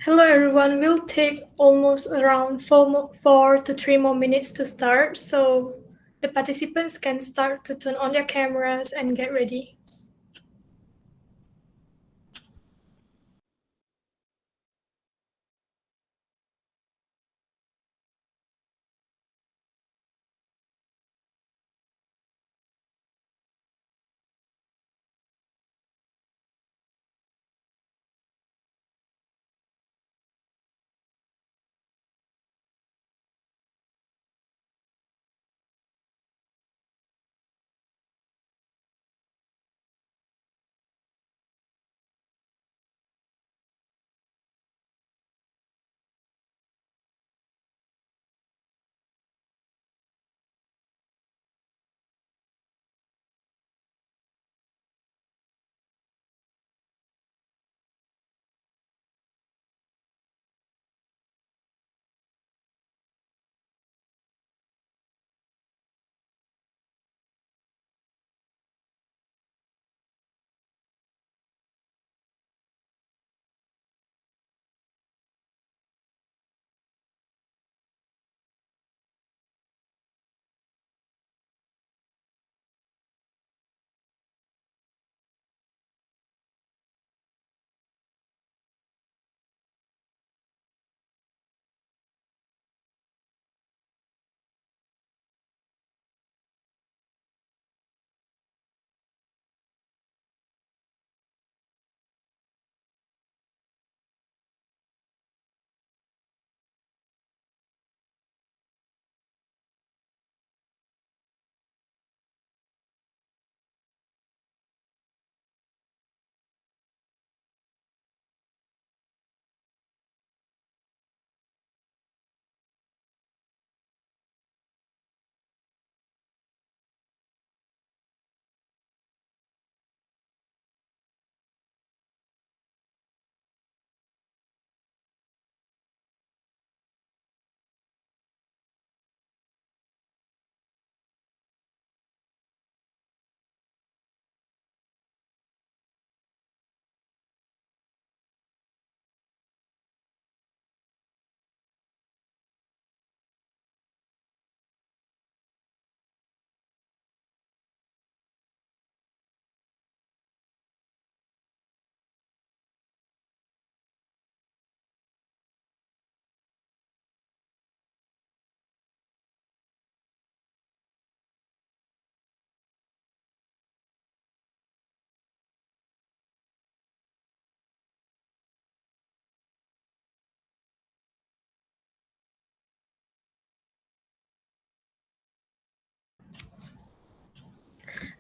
Hello everyone, we'll take almost around 4 to 3 more minutes to start, so the participants can start to turn on their cameras and get ready.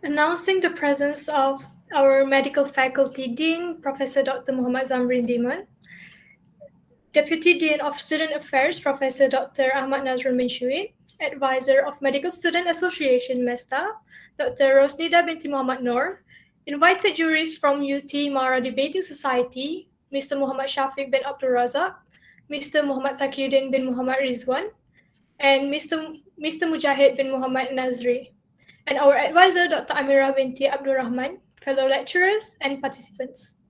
Announcing the presence of our Medical Faculty Dean, Professor Dr. Muhammad Zamrin Diman, Deputy Dean of Student Affairs, Professor Dr. Ahmad Nazrul Minshuid, Advisor of Medical Student Association, MESTA, Dr. Rosnida binti Muhammad Noor, invited juries from UT Mara Debating Society, Mr. Muhammad Shafiq bin Abdul Razak, Mr. Muhammad Taqiyuddin bin Muhammad Rizwan, and Mr. Mujahid bin Muhammad Nazri, and our advisor, Dr. Amira binti Abdul Rahman, fellow lecturers and participants.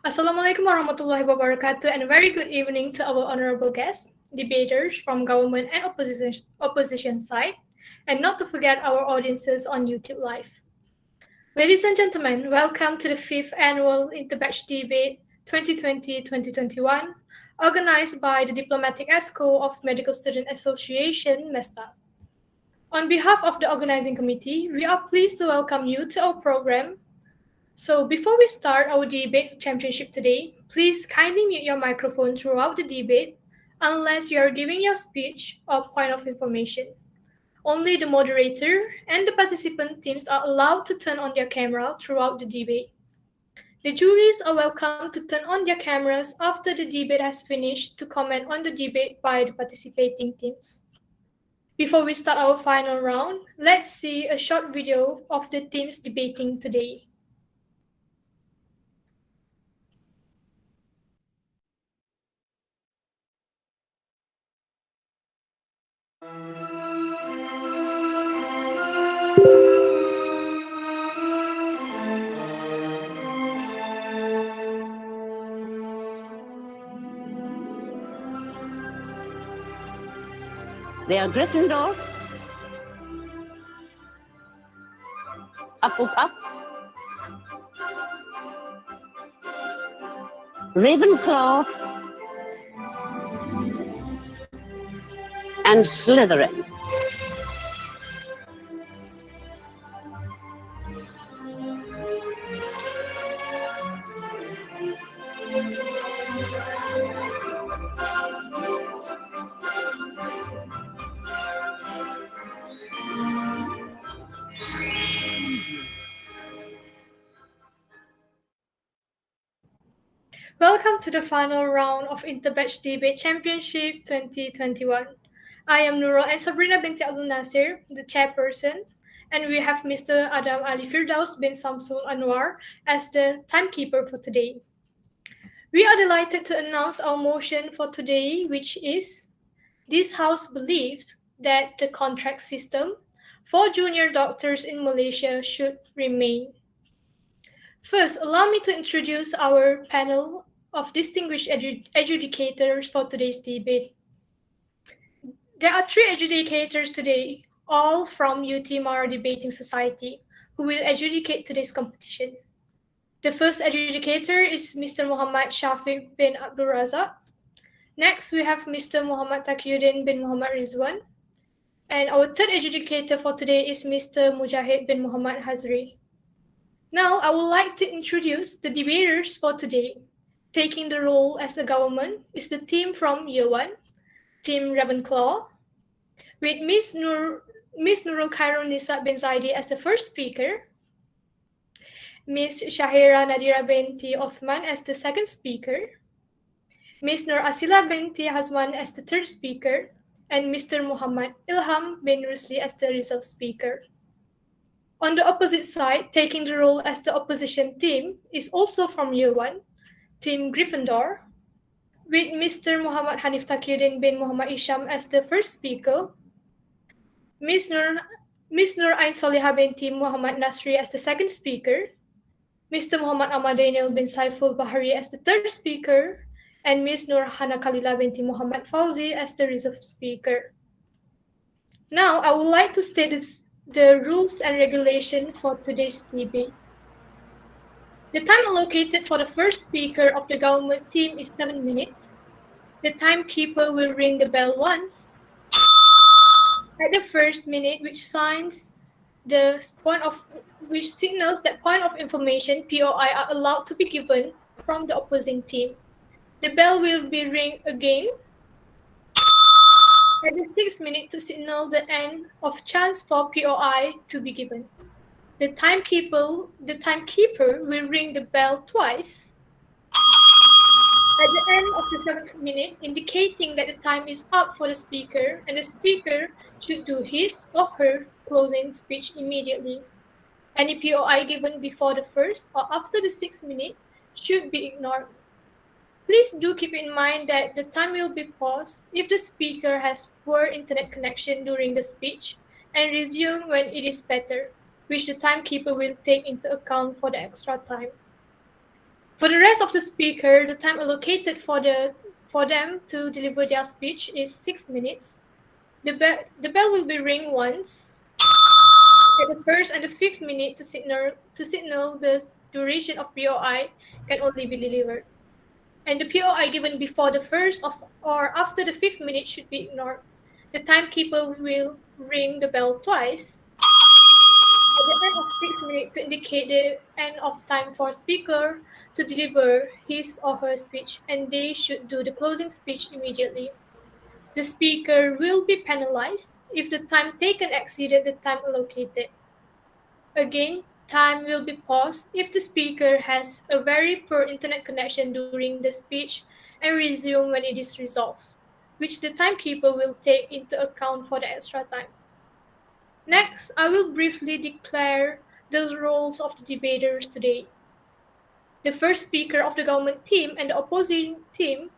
Assalamualaikum warahmatullahi wabarakatuh, and a very good evening to our honorable guests, debaters from government and opposition side, and not to forget our audiences on YouTube Live. Ladies and gentlemen, welcome to the 5th Annual Interbatch Debate 2020-2021, organized by the Diplomatic ESCO of Medical Student Association, MESTA. On behalf of the organizing committee, we are pleased to welcome you to our program. So before we start our debate championship today, please kindly mute your microphone throughout the debate unless you are giving your speech or point of information. Only the moderator and the participant teams are allowed to turn on their camera throughout the debate. The juries are welcome to turn on their cameras after the debate has finished to comment on the debate by the participating teams. Before we start our final round, let's see a short video of the teams debating today. They are Gryffindor, Hufflepuff, Ravenclaw, and Slytherin. Welcome to the final round of Interbatch Debate Championship 2021. I am Nurul and Sabrina binti Abdul Nasir, the chairperson, and we have Mr. Adam Ali Firdaus bin Samsul Anwar as the timekeeper for today. We are delighted to announce our motion for today, which is this House believes that the contract system for junior doctors in Malaysia should remain. First, allow me to introduce our panel of distinguished adjudicators for today's debate. There are 3 adjudicators today, all from UT Mara Debating Society, who will adjudicate today's competition. The first adjudicator is Mr. Muhammad Shafiq bin Abdul Razak. Next, we have Mr. Muhammad Taqiyuddin bin Muhammad Rizwan. And our third adjudicator for today is Mr. Mujahid bin Muhammad Hazri. Now, I would like to introduce the debaters for today. Taking the role as a government is the team from Year 1, Team Ravenclaw, with Miss Nurul Khairul Nisa bin Zaidi as the first speaker, Miss Shahira Nadira binti Othman as the second speaker, Miss Nur Asila binti Hazman as the third speaker, and Mr. Muhammad Ilham bin Rusli as the reserve speaker. On the opposite side, taking the role as the opposition team is also from Year 1, Team Gryffindor, with Mr. Muhammad Hanif Taqiyuddin bin Muhammad Isham as the first speaker, Miss Nur Ain Soliha binti Muhammad Nasri as the second speaker, Mr. Muhammad Ahmad Daniel bin Saiful Bahari as the third speaker, and Miss Nur Hana Khalila binti Muhammad Fauzi as the reserve speaker. Now, I would like to state the rules and regulation for today's debate. The time allocated for the first speaker of the government team is 7 minutes. The timekeeper will ring the bell once at the first minute, which signals that point of information (POI) are allowed to be given from the opposing team. The bell will be ring again at the 6th minute to signal the end of chance for POI to be given. The timekeeper will ring the bell twice at the end of the 7th minute, indicating that the time is up for the speaker, and the speaker should do his or her closing speech immediately. Any POI given before the first or after the 6th minute should be ignored. Please do keep in mind that the time will be paused if the speaker has poor internet connection during the speech and resume when it is better, which the timekeeper will take into account for the extra time. For the rest of the speaker, the time allocated for them to deliver their speech is 6 minutes. The bell will be ring once at the 1st and the 5th minute to signal the duration of POI can only be delivered. And the POI given before the 1st or after the 5th minute should be ignored. The timekeeper will ring the bell twice at the end of 6 minutes to indicate the end of time for speaker to deliver his or her speech, and they should do the closing speech immediately. The speaker will be penalized if the time taken exceeded the time allocated. Again, time will be paused if the speaker has a very poor internet connection during the speech and resume when it is resolved, which the timekeeper will take into account for the extra time. Next, I will briefly declare the roles of the debaters today. The first speaker of the government team and the opposing team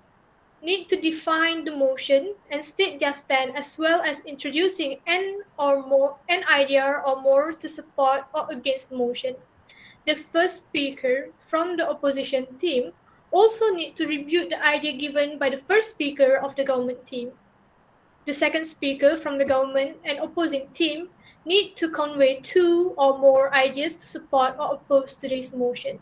need to define the motion and state their stand, as well as introducing an idea or more to support or against the motion. The first speaker from the opposition team also need to rebut the idea given by the first speaker of the government team. The second speaker from the government and opposing team need to convey 2 or more ideas to support or oppose today's motion.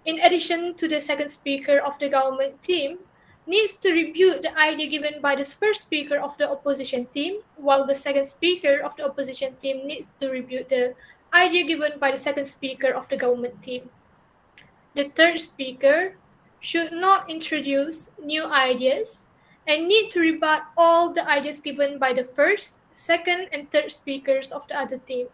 In addition to the second speaker of the government team, needs to rebut the idea given by the first speaker of the opposition team, while the second speaker of the opposition team needs to rebut the idea given by the second speaker of the government team. The third speaker should not introduce new ideas and need to rebut all the ideas given by the first, second, and third speakers of the other team.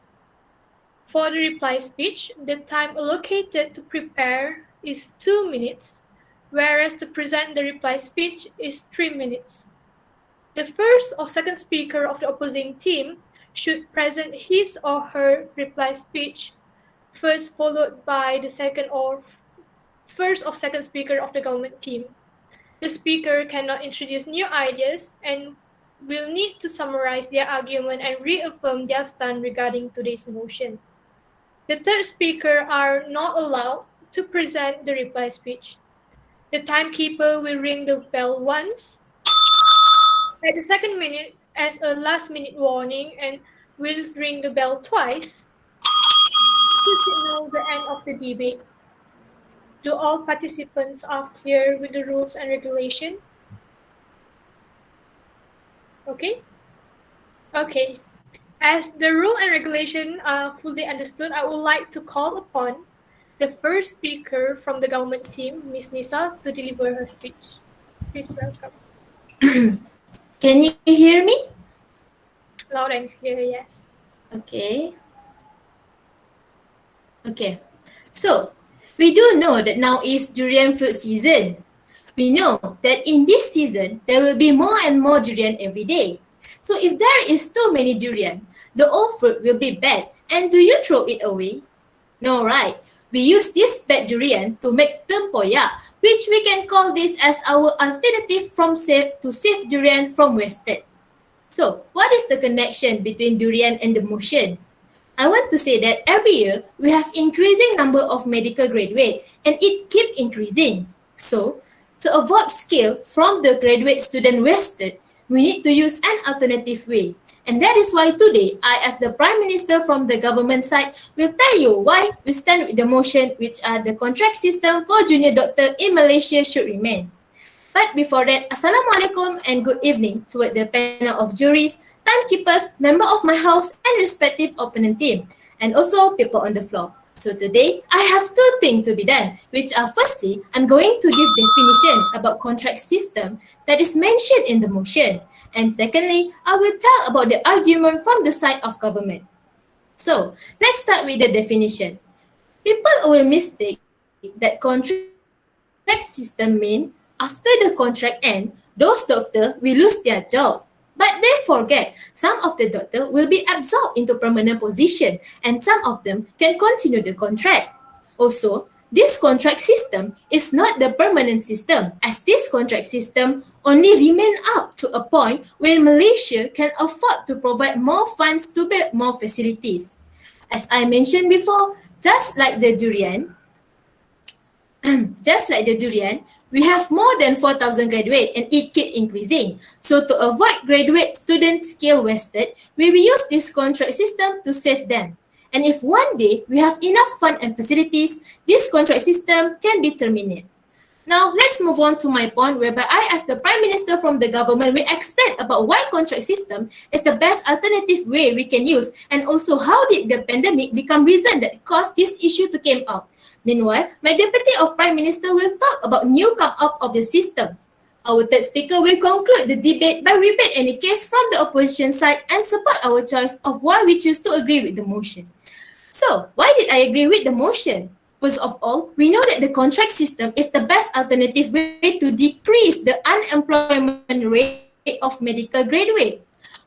For the reply speech, the time allocated to prepare is 2 minutes, whereas to present the reply speech is 3 minutes. The first or second speaker of the opposing team should present his or her reply speech first, followed by the second or first or second speaker of the government team. The speaker cannot introduce new ideas and will need to summarize their argument and reaffirm their stand regarding today's motion. The third speaker are not allowed to present the reply speech. The timekeeper will ring the bell once at the second minute as a last-minute warning and will ring the bell twice to signal the end of the debate. Do all participants are clear with the rules and regulation? Okay? Okay. As the rule and regulation are fully understood, I would like to call upon the first speaker from the government team, Ms. Nisa, to deliver her speech. Please welcome. Can you hear me? Loud and clear, yes. Okay. So, we do know that now is durian fruit season. We know that in this season, there will be more and more durian every day. So if there is too many durian, the old fruit will be bad. And do you throw it away? No, right? We use this bad durian to make tempoyak, which we can call this as our alternative to save durian from wasted. So, what is the connection between durian and the motion? I want to say that every year, we have increasing number of medical graduate and it keep increasing. So, to avoid skill from the graduate student wasted, we need to use an alternative way. And that is why today, I as the Prime Minister from the government side will tell you why we stand with the motion which are the contract system for junior doctor in Malaysia should remain. But before that, Assalamualaikum and good evening to the panel of juries, timekeepers, member of my house and respective opponent team, and also people on the floor. So today, I have two things to be done, which are firstly, I'm going to give definition about contract system that is mentioned in the motion. And secondly, I will tell about the argument from the side of government. So, let's start with the definition. People will mistake that contract system mean after the contract end, those doctors will lose their job. But they forget some of the doctors will be absorbed into permanent position and some of them can continue the contract. Also, this contract system is not the permanent system as this contract system only remain up to a point where Malaysia can afford to provide more funds to build more facilities. As I mentioned before, just like the durian, we have more than 4,000 graduates and it keeps increasing. So to avoid graduate student skill wasted, we will use this contract system to save them. And if one day we have enough fund and facilities, this contract system can be terminated. Now, let's move on to my point whereby I as the Prime Minister from the government will explain about why contract system is the best alternative way we can use and also how did the pandemic become reason that caused this issue to come out. Meanwhile, my Deputy of Prime Minister will talk about new come up of the system. Our third speaker will conclude the debate by rebut any case from the opposition side and support our choice of why we choose to agree with the motion. So, why did I agree with the motion? First of all, we know that the contract system is the best alternative way to decrease the unemployment rate of medical graduates.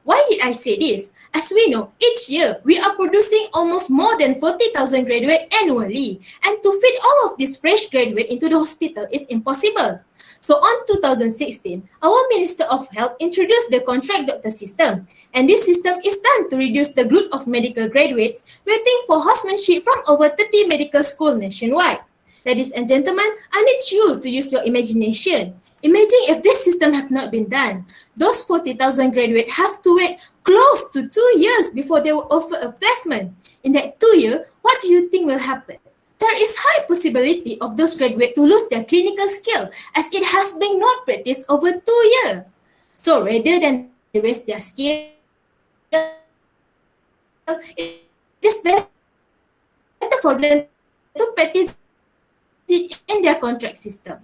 Why did I say this? As we know, each year we are producing almost more than 40,000 graduates annually, and to fit all of these fresh graduates into the hospital is impossible. So on 2016, our Minister of Health introduced the contract doctor system, and this system is done to reduce the growth of medical graduates waiting for housemanship from over 30 medical schools nationwide. Ladies and gentlemen, I need you to use your imagination. Imagine if this system have not been done. Those 40,000 graduates have to wait close to 2 years before they will offer a placement. In that 2 years, what do you think will happen? There is high possibility of those graduates to lose their clinical skill as it has been not practiced over 2 years. So rather than they waste their skill, it is better for them to practice it in their contract system.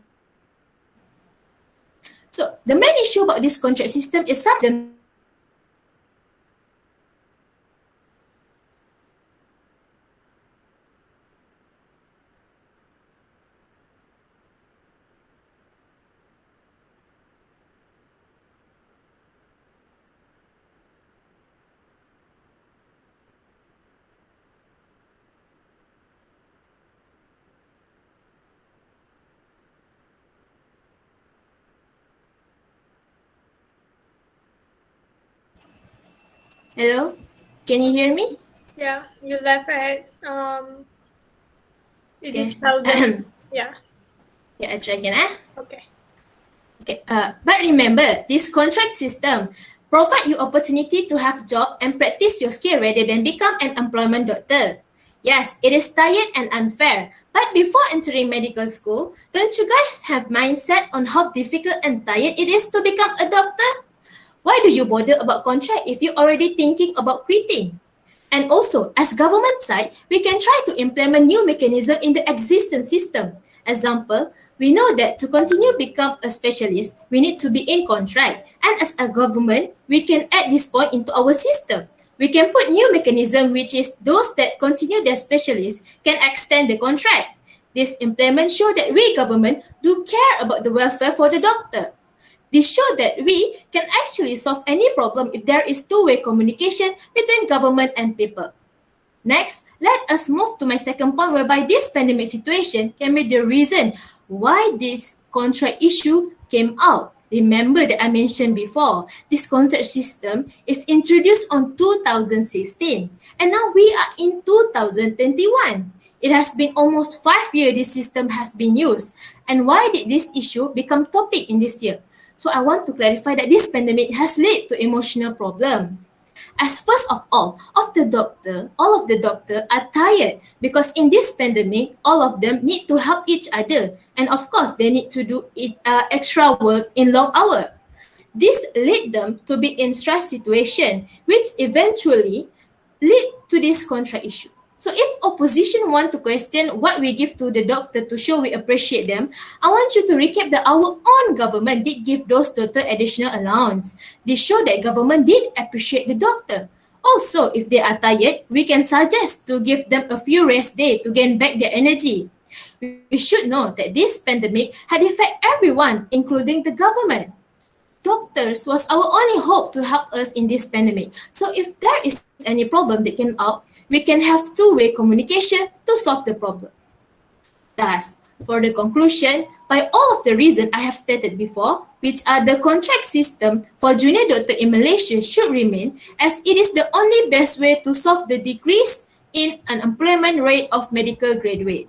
So the main issue about this contract system is some of them Hello? Can you hear me? Yeah, you left at it Okay. is seldom. Yeah. Yeah, I try again. Okay. Okay. But remember, this contract system provide you opportunity to have job and practice your skill rather than become an employment doctor. Yes, it is tired and unfair. But before entering medical school, don't you guys have mindset on how difficult and tired it is to become a doctor? Why do you bother about contract if you're already thinking about quitting? And also, as government side, we can try to implement new mechanism in the existing system. Example, we know that to continue become a specialist, we need to be in contract. And as a government, we can add this point into our system. We can put new mechanism which is those that continue their specialists can extend the contract. This implement show that we government do care about the welfare for the doctor. This show that we can actually solve any problem if there is two-way communication between government and people. Next, let us move to my second point whereby this pandemic situation can be the reason why this contract issue came out. Remember that I mentioned before, this contract system is introduced on 2016 and now we are in 2021. It has been almost 5 years this system has been used. And why did this issue become topic in this year? So I want to clarify that this pandemic has led to emotional problem. As first of all of the doctor are tired because in this pandemic, all of them need to help each other. And of course, they need to do extra work in long hour. This led them to be in stress situation, which eventually lead to this contract issue. So if opposition want to question what we give to the doctor to show we appreciate them, I want you to recap that our own government did give those doctor additional allowance. They show that government did appreciate the doctor. Also, if they are tired, we can suggest to give them a few rest days to gain back their energy. We should know that this pandemic had affected everyone, including the government. Doctors was our only hope to help us in this pandemic. So if there is any problem that came out, we can have two-way communication to solve the problem. Thus, for the conclusion, by all of the reasons I have stated before, which are the contract system for junior doctor in Malaysia should remain as it is the only best way to solve the decrease in unemployment rate of medical graduate.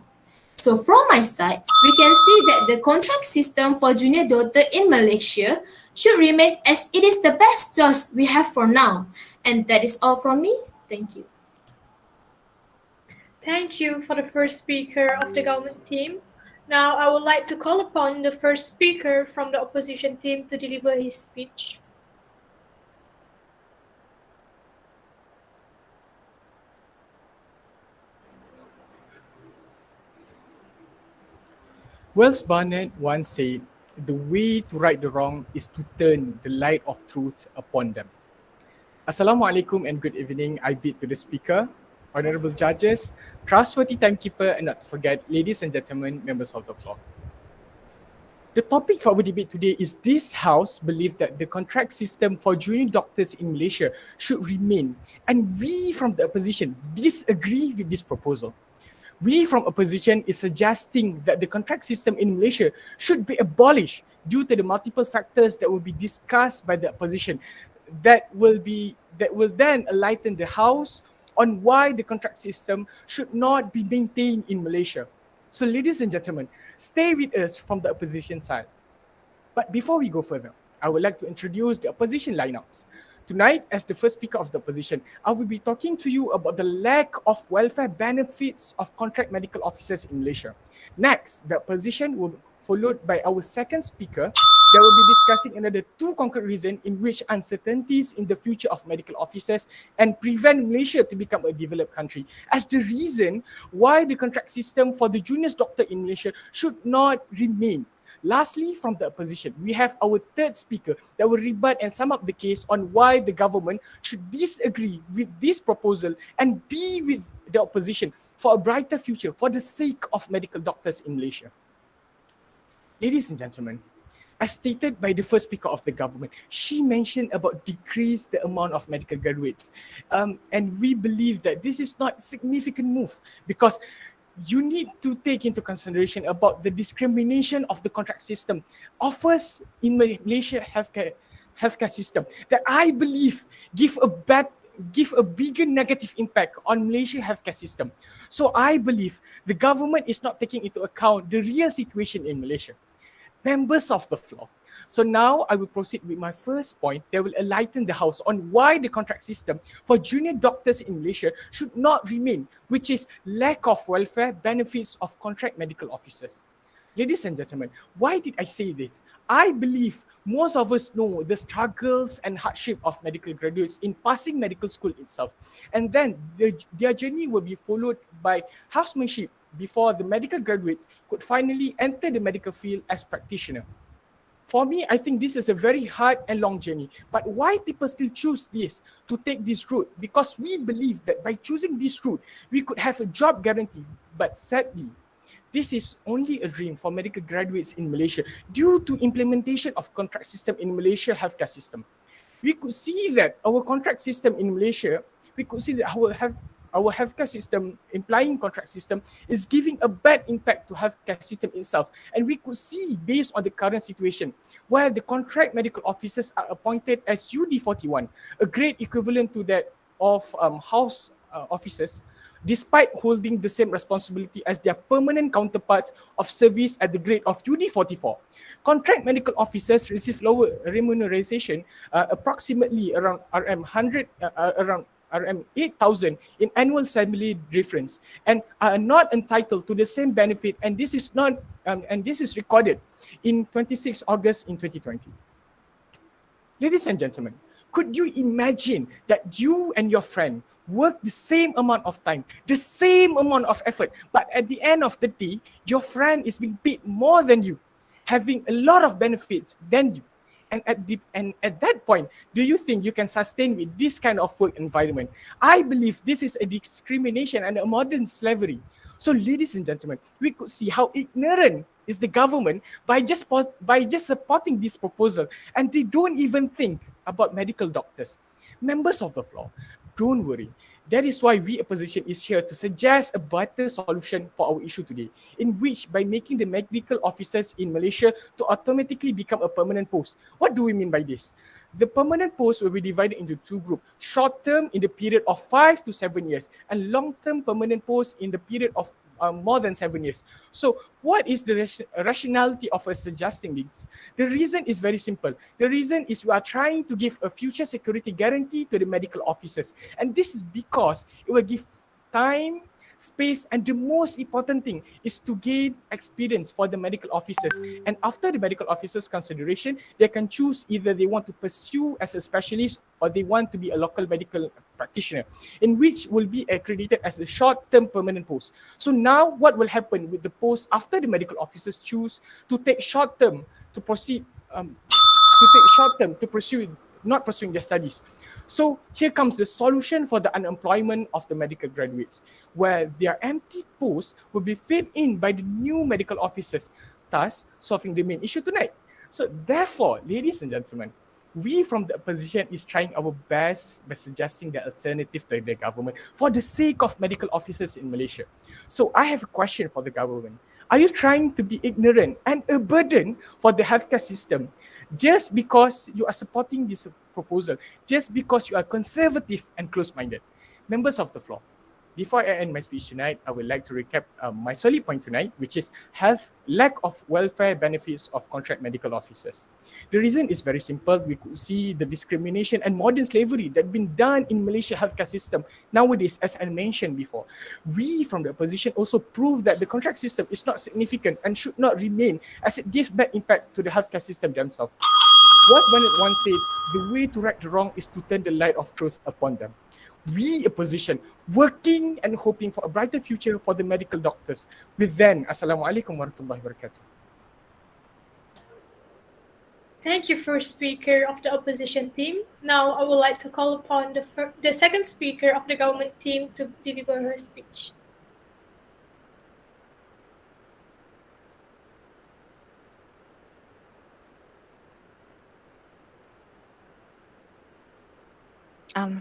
So from my side, we can see that the contract system for junior doctor in Malaysia should remain as it is the best choice we have for now. And that is all from me. Thank you. Thank you for the first speaker of the government team. Now I would like to call upon the first speaker from the opposition team to deliver his speech. Wells Barnett once said, "The way to right the wrong is to turn the light of truth upon them." Assalamualaikum and good evening. I bid to the speaker, honorable judges, trustworthy timekeeper, and not to forget, ladies and gentlemen, members of the floor. The topic for our debate today is this House believes that the contract system for junior doctors in Malaysia should remain, and we from the opposition disagree with this proposal. We from opposition is suggesting that the contract system in Malaysia should be abolished due to the multiple factors that will be discussed by the opposition that will then enlighten the House on why the contract system should not be maintained in Malaysia. So ladies and gentlemen, stay with us from the opposition side. But before we go further, I would like to introduce the opposition lineups. Tonight, as the first speaker of the opposition, I will be talking to you about the lack of welfare benefits of contract medical officers in Malaysia. Next, the opposition will be followed by our second speaker that will be discussing another two concrete reasons in which uncertainties in the future of medical officers and prevent Malaysia to become a developed country as the reason why the contract system for the junior doctor in Malaysia should not remain. Lastly, from the opposition, we have our third speaker that will rebut and sum up the case on why the government should disagree with this proposal and be with the opposition for a brighter future for the sake of medical doctors in Malaysia. Ladies and gentlemen, as stated by the first speaker of the government, she mentioned about decrease the amount of medical graduates. And we believe that this is not a significant move because you need to take into consideration about the discrimination of the contract system offers in Malaysia healthcare system that I believe give a bigger negative impact on Malaysia healthcare system. So I believe the government is not taking into account the real situation in Malaysia. Members of the floor. So now I will proceed with my first point that will enlighten the House on why the contract system for junior doctors in Malaysia should not remain, which is lack of welfare benefits of contract medical officers. Ladies and gentlemen, why did I say this? I believe most of us know the struggles and hardship of medical graduates in passing medical school itself. And then their journey will be followed by housemanship before the medical graduates could finally enter the medical field as practitioner. For me, I think this is a very hard and long journey. But why people still choose this to take this route? Because we believe that by choosing this route, we could have a job guarantee. But sadly, this is only a dream for medical graduates in Malaysia due to implementation of contract system in Malaysia healthcare system. We could see that our contract system in Malaysia, we could see that our healthcare system, implying contract system, is giving a bad impact to healthcare system itself. And we could see based on the current situation where the contract medical officers are appointed as UD41, a grade equivalent to that of house officers, despite holding the same responsibility as their permanent counterparts of service at the grade of UD44. Contract medical officers receive lower remuneration, approximately around RM 8,000 in annual salary difference, and are not entitled to the same benefit. And this is not, and this is recorded in 26 August in 2020. Ladies and gentlemen, could you imagine that you and your friend work the same amount of time, the same amount of effort, but at the end of the day, your friend is being paid more than you, having a lot of benefits than you? And at that point, do you think you can sustain with this kind of work environment? I believe this is a discrimination and a modern slavery. So ladies and gentlemen, we could see how ignorant is the government by just supporting this proposal, and they don't even think about medical doctors. Members of the floor, don't worry. That is why we opposition is here to suggest a better solution for our issue today, in which by making the medical officers in Malaysia to automatically become a permanent post. What do we mean by this? The permanent post will be divided into two groups, short-term in the period of 5 to 7 years and long-term permanent post in the period of more than 7 years. So what is the rationality of us suggesting this? The reason is very simple. The reason is we are trying to give a future security guarantee to the medical officers. And this is because it will give time, space, and the most important thing is to gain experience for the medical officers. And after the medical officers' consideration, they can choose either they want to pursue as a specialist or they want to be a local medical practitioner, in which will be accredited as a short-term permanent post. So now what will happen with the post after the medical officers choose to take short-term to proceed, to pursue, not pursuing their studies? So here comes the solution for the unemployment of the medical graduates, where their empty posts will be filled in by the new medical officers, thus solving the main issue tonight. So therefore, ladies and gentlemen, we from the opposition is trying our best by suggesting the alternative to the government for the sake of medical officers in Malaysia. So I have a question for the government. Are you trying to be ignorant and a burden for the healthcare system just because you are supporting this proposal, just because you are conservative and close-minded? Members of the floor, Before I end my speech tonight, I would like to recap my solid point tonight, which is lack of welfare benefits of contract medical officers. The reason is very simple. We could see the discrimination and modern slavery that been done in Malaysia healthcare system nowadays, as I mentioned before. We from the opposition also prove that the contract system is not significant and should not remain, as it gives bad impact to the healthcare system themselves. Was Bernard once said, the way to right the wrong is to turn the light of truth upon them. We opposition working and hoping for a brighter future for the medical doctors. With then, Assalamualaikum warahmatullahi wabarakatuh. Thank you, first speaker of the opposition team. Now I would like to call upon the second speaker of the government team to deliver her speech.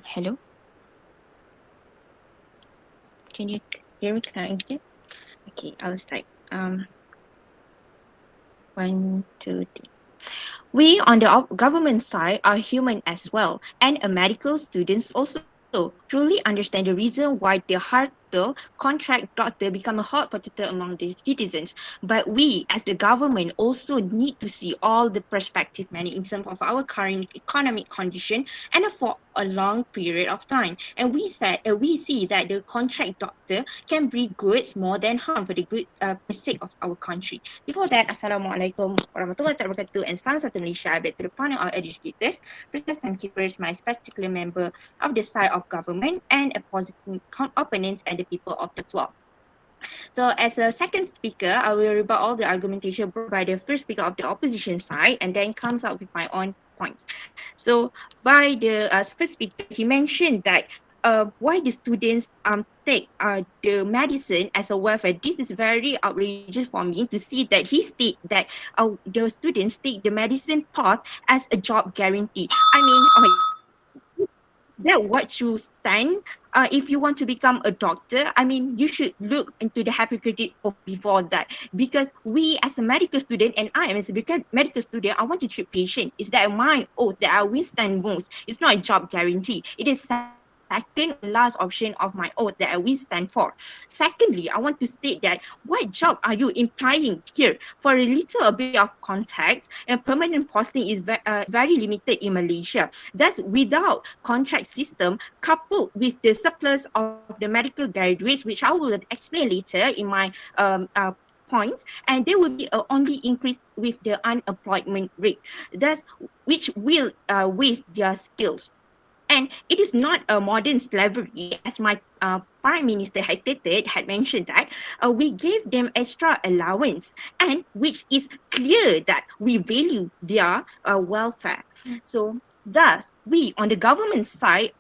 Hello. Can you hear me clearly? Okay, I'll start. 1, 2, 3. We on the government side are human as well, and medical students also truly understand the reason why the contract doctor become a hot potato among the citizens. But we as the government also need to see all the perspective many in terms of our current economic condition and for a long period of time. And we see that the contract doctor can bring goods more than harm for the good sake of our country. Before that, Assalamualaikum warahmatullahi wabarakatuh, and Salam Satu Malaysia. I beg to the panel of educators, process timekeepers, my spectacular member of the side of government, and opposing opponents and the people of the floor. So as a second speaker, I will rebut all the argumentation brought by the first speaker of the opposition side and then comes out with my own points. So by the first speaker, he mentioned that why the students take the medicine as a welfare. This is very outrageous for me to see that he state that the students take the medicine path as a job guarantee. I mean, that what you stand if you want to become a doctor. I mean, you should look into the Hippocratic Oath before that, because we as a medical student, and I am as a medical student, I want to treat patient. Is that my oath that I will stand most? It's not a job guarantee. It is second last option of my oath that I will stand for. Secondly, I want to state that what job are you implying here? For a little bit of context, and permanent posting is very limited in Malaysia. Thus, without contract system coupled with the surplus of the medical graduates, which I will explain later in my points, and there will be only increase with the unemployment rate, thus which will waste their skills. And it is not a modern slavery, as my Prime Minister had mentioned that we gave them extra allowance, and which is clear that we value their welfare. So thus, we on the government side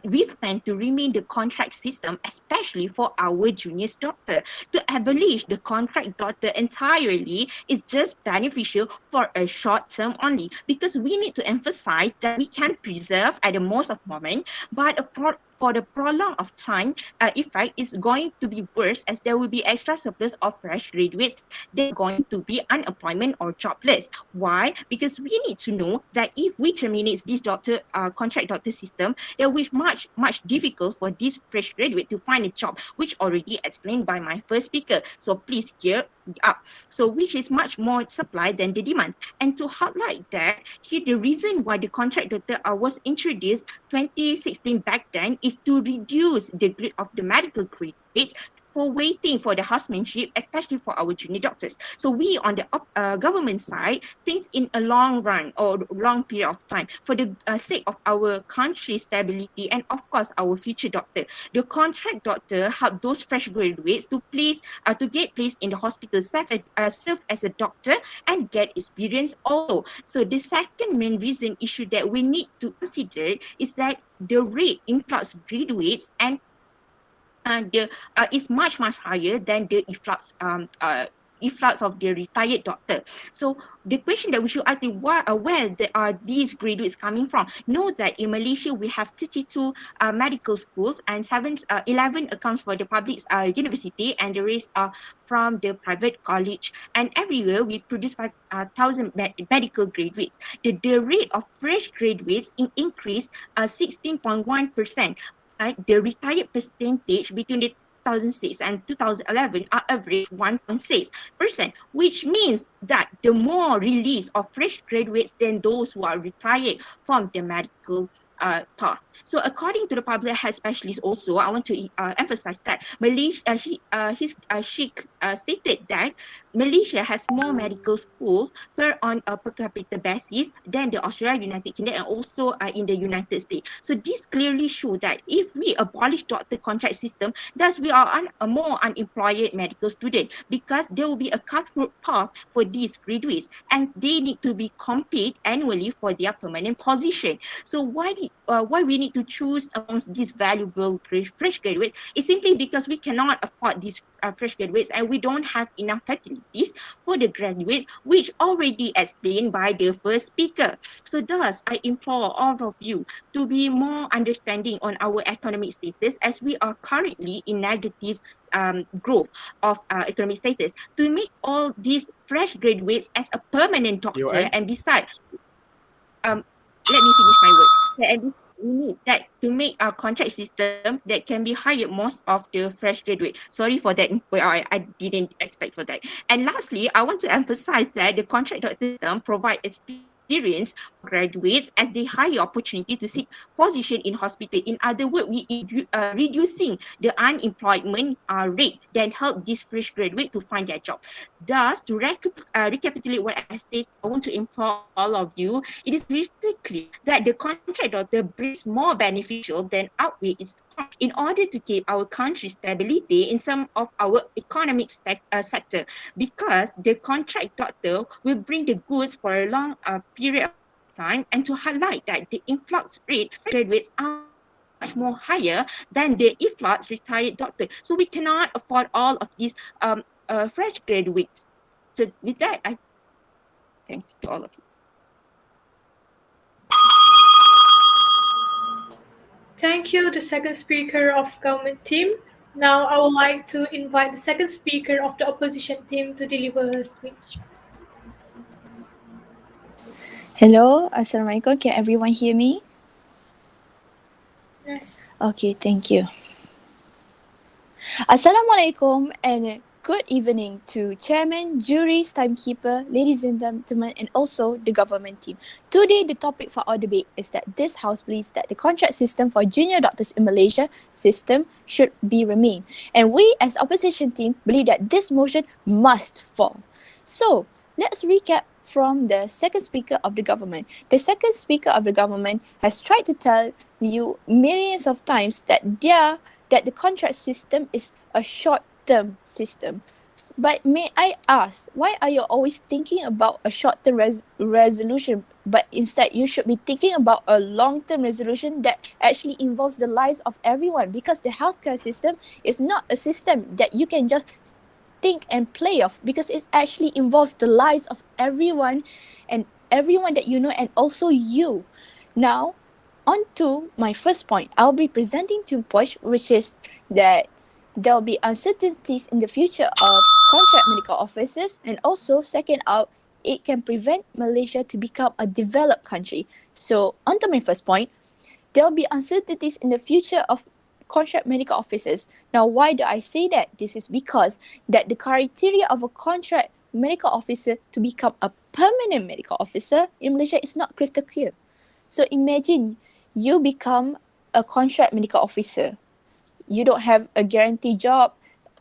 we stand to remain the contract system, especially for our junior doctor. To abolish the contract doctor entirely is just beneficial for a short term only, because we need to emphasize that we can preserve at the most of moment, but for the prolong of time, effect is going to be worse, as there will be extra surplus of fresh graduates. They're going to be unemployment or jobless. Why? Because we need to know that if we terminate this contract doctor system, it will be much difficult for this fresh graduate to find a job, which already explained by my first speaker. So please hear up. So which is much more supply than the demand. And to highlight that, here the reason why the contract doctor was introduced 2016 back then is to reduce the grade of the medical graduates for waiting for the housemanship, especially for our junior doctors. So we on the government side think in a long run or long period of time for the sake of our country's stability and of course our future doctor. The contract doctor help those fresh graduates to get placed in the hospital, serve as a doctor and get experience also. So the second main reason issue that we need to consider is that the rate influx graduates and is much higher than the influx of the retired doctor. So the question that we should ask is where are these graduates coming from? Know that in Malaysia we have 32 medical schools and 11 accounts for the public university, and the rest are from the private college. And everywhere we produce 5,000 medical graduates. The rate of fresh graduates increased 16.1%. the retired percentage between the 2006 and 2011 are average 1.6%, which means that the more release of fresh graduates than those who are retired from the medical path. So according to the public health specialist also, I want to emphasize that Malaysia, she stated that Malaysia has more medical schools per capita basis than the Australia, United Kingdom, and also in the United States. So this clearly shows that if we abolish doctor contract system, thus we are a more unemployed medical student, because there will be a cutthroat path for these graduates, and they need to be compete annually for their permanent position. So why we need to choose amongst these valuable fresh graduates is simply because we cannot afford these fresh graduates, and we don't have enough facilities for the graduates, which already explained by the first speaker. So thus, I implore all of you to be more understanding on our economic status, as we are currently in negative growth of economic status, to make all these fresh graduates as a permanent doctor. And besides, let me finish my word. And we need that to make our contract system that can be hired most of the fresh graduate. Sorry for that, I didn't expect for that. And lastly, I want to emphasize that the contract doctor system provide experience for graduates as they higher opportunity to seek position in hospital. In other words, we reducing the unemployment rate, then help these fresh graduate to find their job. Thus, to recapitulate what I stated, I want to implore all of you, it is crystal clear that the contract doctor brings more beneficial than outweigh its cost in order to keep our country's stability in some of our economic sector, because the contract doctor will bring the goods for a long period of time, and to highlight that the influx rate graduates are much more higher than the influx retired doctor. So we cannot afford all of these fresh graduates. So with that, I thanks to all of you. Thank you, the second speaker of government team. Now I would like to invite the second speaker of the opposition team to deliver her speech. Hello, Assalamualaikum. Can everyone hear me? Yes. Okay, thank you. Assalamualaikum and good evening to chairman, juries, timekeeper, ladies and gentlemen, and also the government team. Today, the topic for our debate is that this house believes that the contract system for junior doctors in Malaysia system should be remain. And we as opposition team believe that this motion must fall. So, let's recap from the second speaker of the government. The second speaker of the government has tried to tell you millions of times that the contract system is a short-term system. But may I ask, why are you always thinking about a short-term resolution, but instead you should be thinking about a long-term resolution that actually involves the lives of everyone? Because the healthcare system is not a system that you can just think and play off, because it actually involves the lives of everyone, and everyone that you know, and also you. Now, on to my first point. I'll be presenting two points, which is that there will be uncertainties in the future of contract medical officers, and also second out, it can prevent Malaysia to become a developed country. So on to my first point, there will be uncertainties in the future of contract medical officers. Now, why do I say that? This is because that the criteria of a contract medical officer to become a permanent medical officer in Malaysia is not crystal clear. So imagine you become a contract medical officer. You don't have a guaranteed job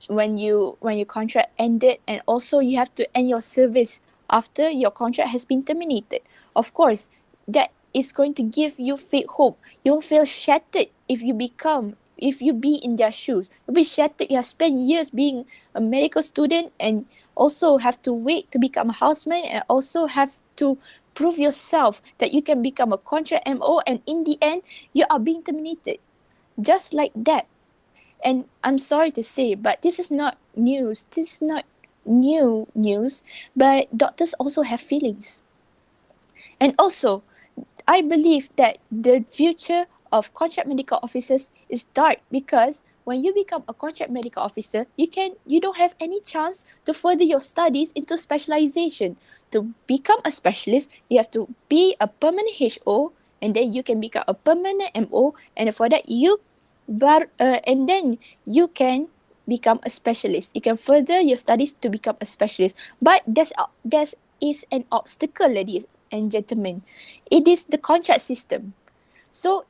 when your contract ended, and also you have to end your service after your contract has been terminated. Of course, that is going to give you fake hope. You'll feel shattered if you be in their shoes. You'll be shattered. You have spent years being a medical student and also have to wait to become a houseman, and also have to prove yourself that you can become a contract MO, and in the end, you are being terminated. Just like that. And I'm sorry to say, but this is not news. This is not new news, but doctors also have feelings. And also, I believe that the future of contract medical officers is dark, because when you become a contract medical officer, you don't have any chance to further your studies into specialization. To become a specialist, you have to be a permanent HO, and then you can become a permanent MO, and for that you and then you can become a specialist. You can further your studies to become a specialist. But there's is an obstacle, ladies and gentlemen. It is the contract system. So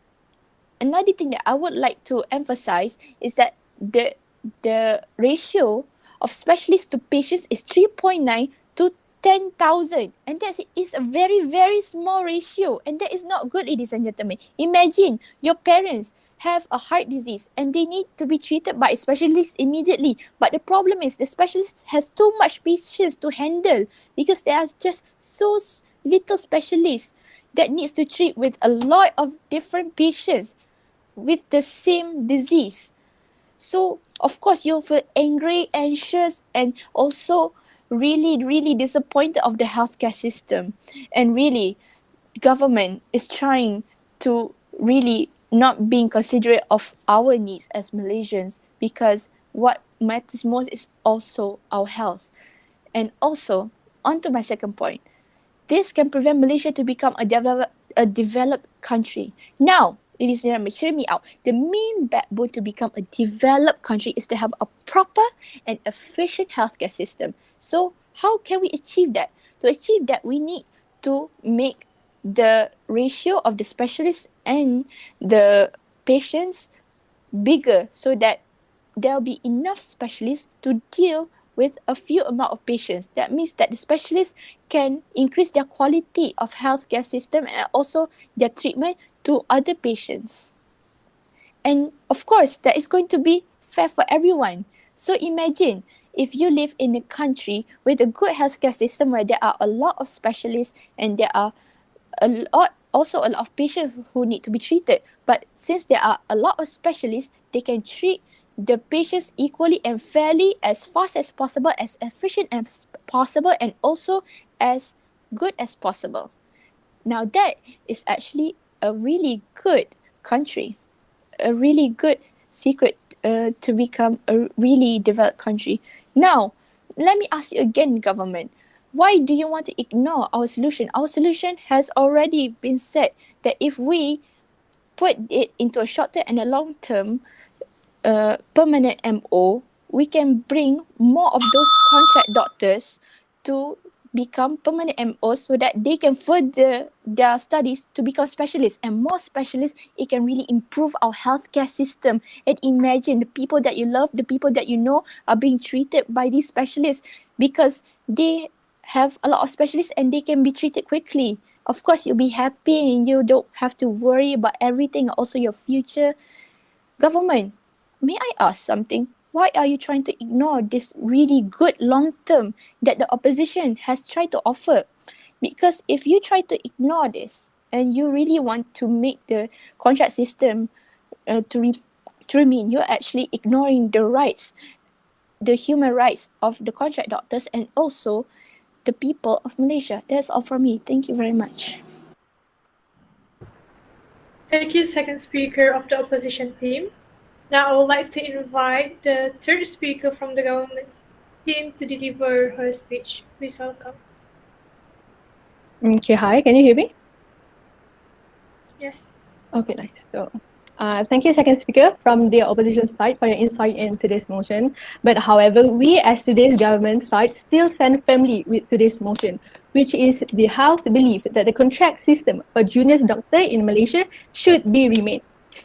another thing that I would like to emphasize is that the ratio of specialists to patients is 3.9 to 10,000, and that is a very, very small ratio, and that is not good, ladies and gentlemen. Imagine your parents have a heart disease and they need to be treated by a specialist immediately, but the problem is the specialist has too much patients to handle because there are just so little specialists that needs to treat with a lot of different patients with the same disease. So of course you'll feel angry, anxious, and also really, really disappointed of the healthcare system. And really, government is trying to really not being considerate of our needs as Malaysians, because what matters most is also our health. And also, on to my second point, this can prevent Malaysia to become a developed country. Now, ladies and gentlemen, hear me out. The main backbone to become a developed country is to have a proper and efficient healthcare system. So how can we achieve that? To achieve that, we need to make the ratio of the specialists and the patients bigger so that there'll be enough specialists to deal with a few amount of patients. That means that the specialists can increase their quality of healthcare system and also their treatment to other patients. And of course, that is going to be fair for everyone. So imagine if you live in a country with a good healthcare system where there are a lot of specialists and there are also a lot of patients who need to be treated. But since there are a lot of specialists, they can treat the patients equally and fairly, as fast as possible, as efficient as possible, and also as good as possible. Now that is actually a really good country, a really good secret to become a really developed country. Now, let me ask you again, government, why do you want to ignore our solution? Our solution has already been said that if we put it into a short term and a long term permanent MO, we can bring more of those contract doctors to become permanent MOs so that they can further their studies to become specialists. And more specialists, it can really improve our healthcare system. And imagine the people that you love, the people that you know are being treated by these specialists because they have a lot of specialists and they can be treated quickly. Of course, you'll be happy and you don't have to worry about everything, also your future. Government, may I ask something? Why are you trying to ignore this really good long term that the opposition has tried to offer? Because if you try to ignore this and you really want to make the contract system to remain, you're actually ignoring the rights, the human rights of the contract doctors and also the people of Malaysia. That's all from me. Thank you very much. Thank you, second speaker of the opposition team. Now I would like to invite the third speaker from the government team to deliver her speech. Please welcome. Okay, hi, can you hear me? Yes. Okay, nice. So, thank you, second speaker from the opposition side for your insight in today's motion. But however, we as today's government side still stand firmly with today's motion, which is the House belief that the contract system for junior doctor in Malaysia should be remained.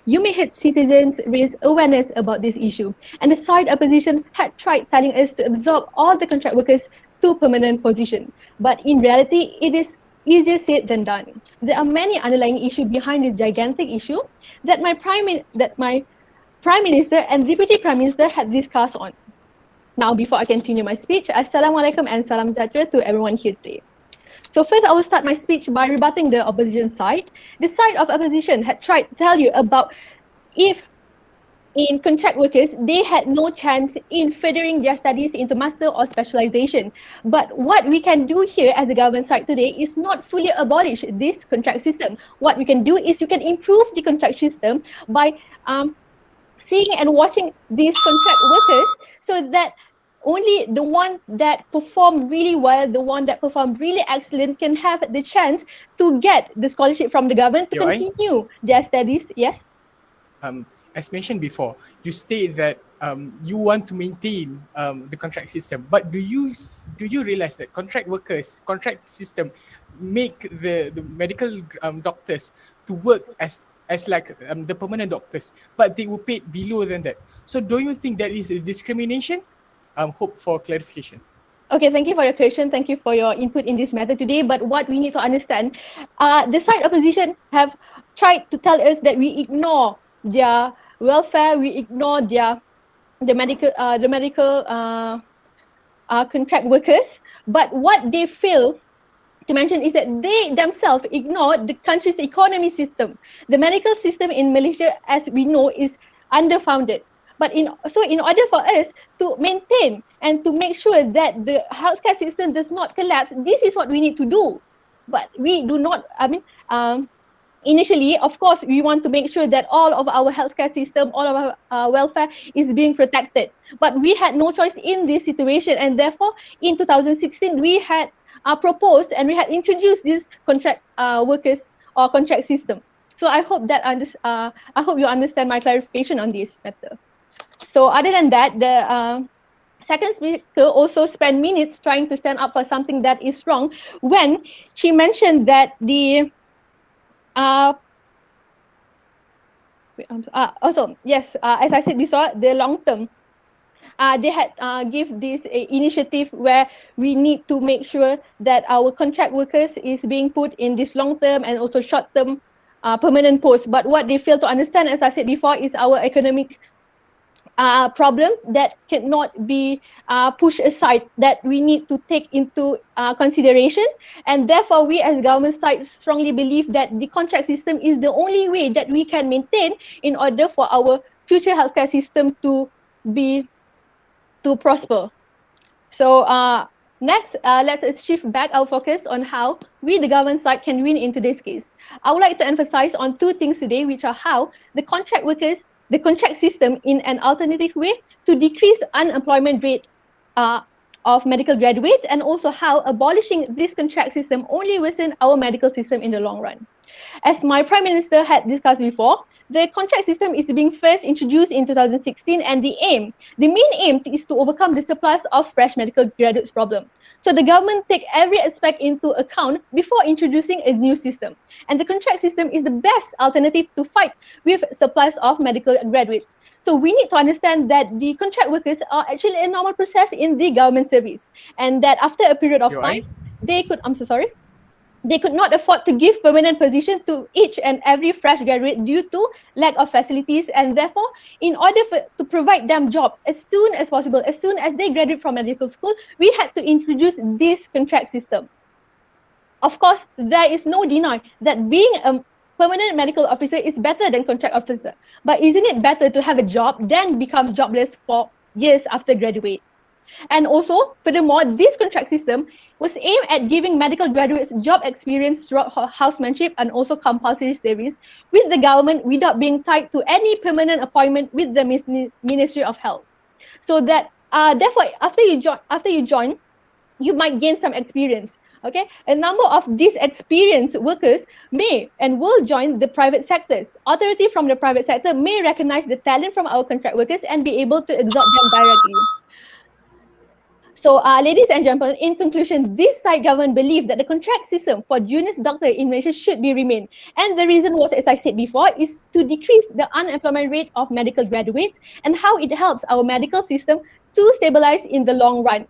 You may heard citizens raise awareness about this issue, and the side opposition had tried telling us to absorb all the contract workers to permanent position. But in reality, it is easier said than done. There are many underlying issues behind this gigantic issue that my Prime Minister and Deputy Prime Minister had discussed on. Now, before I continue my speech, Assalamualaikum and Salam Sejahtera to everyone here today. So first, I will start my speech by rebutting the opposition side. The side of opposition had tried to tell you about if in contract workers, they had no chance in furthering their studies into master or specialization. But what we can do here as the government side today is not fully abolish this contract system. What we can do is you can improve the contract system by seeing and watching these contract workers so that only the one that perform really well, the one that perform really excellent can have the chance to get the scholarship from the government to continue their studies. Yes? as mentioned before, you state that you want to maintain the contract system, but do you realize that contract system make the medical doctors to work as like the permanent doctors, but they were paid below than that? So do you think that is a discrimination? Hope for clarification. Okay, thank you for your question. Thank you for your input in this matter today. But what we need to understand, the side opposition have tried to tell us that we ignore their welfare, we ignore the medical contract workers. But what they fail to mention is that they themselves ignore the country's economy system. The medical system in Malaysia, as we know, is underfunded. But in order for us to maintain and to make sure that the healthcare system does not collapse, this is what we need to do. But we do not, initially, of course, we want to make sure that all of our healthcare system, all of our welfare is being protected. But we had no choice in this situation, and therefore, in 2016, we had proposed and we had introduced this contract workers or contract system. So I hope that I hope you understand my clarification on this matter. So other than that, the second speaker also spent minutes trying to stand up for something that is wrong when she mentioned that the also, yes, as I said before, the long term, they had give this initiative where we need to make sure that our contract workers is being put in this long term and also short term permanent posts. But what they fail to understand, as I said before, is our economic problem that cannot be pushed aside, that we need to take into consideration. And therefore, we as government side strongly believe that the contract system is the only way that we can maintain in order for our future healthcare system to prosper. So next, let's shift back our focus on how we, the government side, can win in today's case. I would like to emphasize on two things today, which are how the contract system in an alternative way to decrease unemployment rate of medical graduates, and also how abolishing this contract system only worsen our medical system in the long run. As my Prime Minister had discussed before, the contract system is being first introduced in 2016, and the main aim is to overcome the surplus of fresh medical graduates problem. So the government take every aspect into account before introducing a new system. And the contract system is the best alternative to fight with surplus of medical graduates. So we need to understand that the contract workers are actually a normal process in the government service, and that after a period of time, they could not afford to give permanent position to each and every fresh graduate due to lack of facilities, and therefore, in order to provide them job as soon as possible, as soon as they graduate from medical school, we had to introduce this contract system. Of course, there is no deny that being a permanent medical officer is better than contract officer. But isn't it better to have a job than become jobless for years after graduate? And also, furthermore, this contract system was aimed at giving medical graduates job experience throughout housemanship and also compulsory service with the government without being tied to any permanent appointment with the Ministry of Health. So that, therefore, after you join, you might gain some experience. Okay, a number of these experienced workers may and will join the private sectors. Authority from the private sector may recognize the talent from our contract workers and be able to absorb them directly. So, ladies and gentlemen, in conclusion, this side government believe that the contract system for junior doctor in Malaysia should be remained. And the reason was, as I said before, is to decrease the unemployment rate of medical graduates and how it helps our medical system to stabilize in the long run,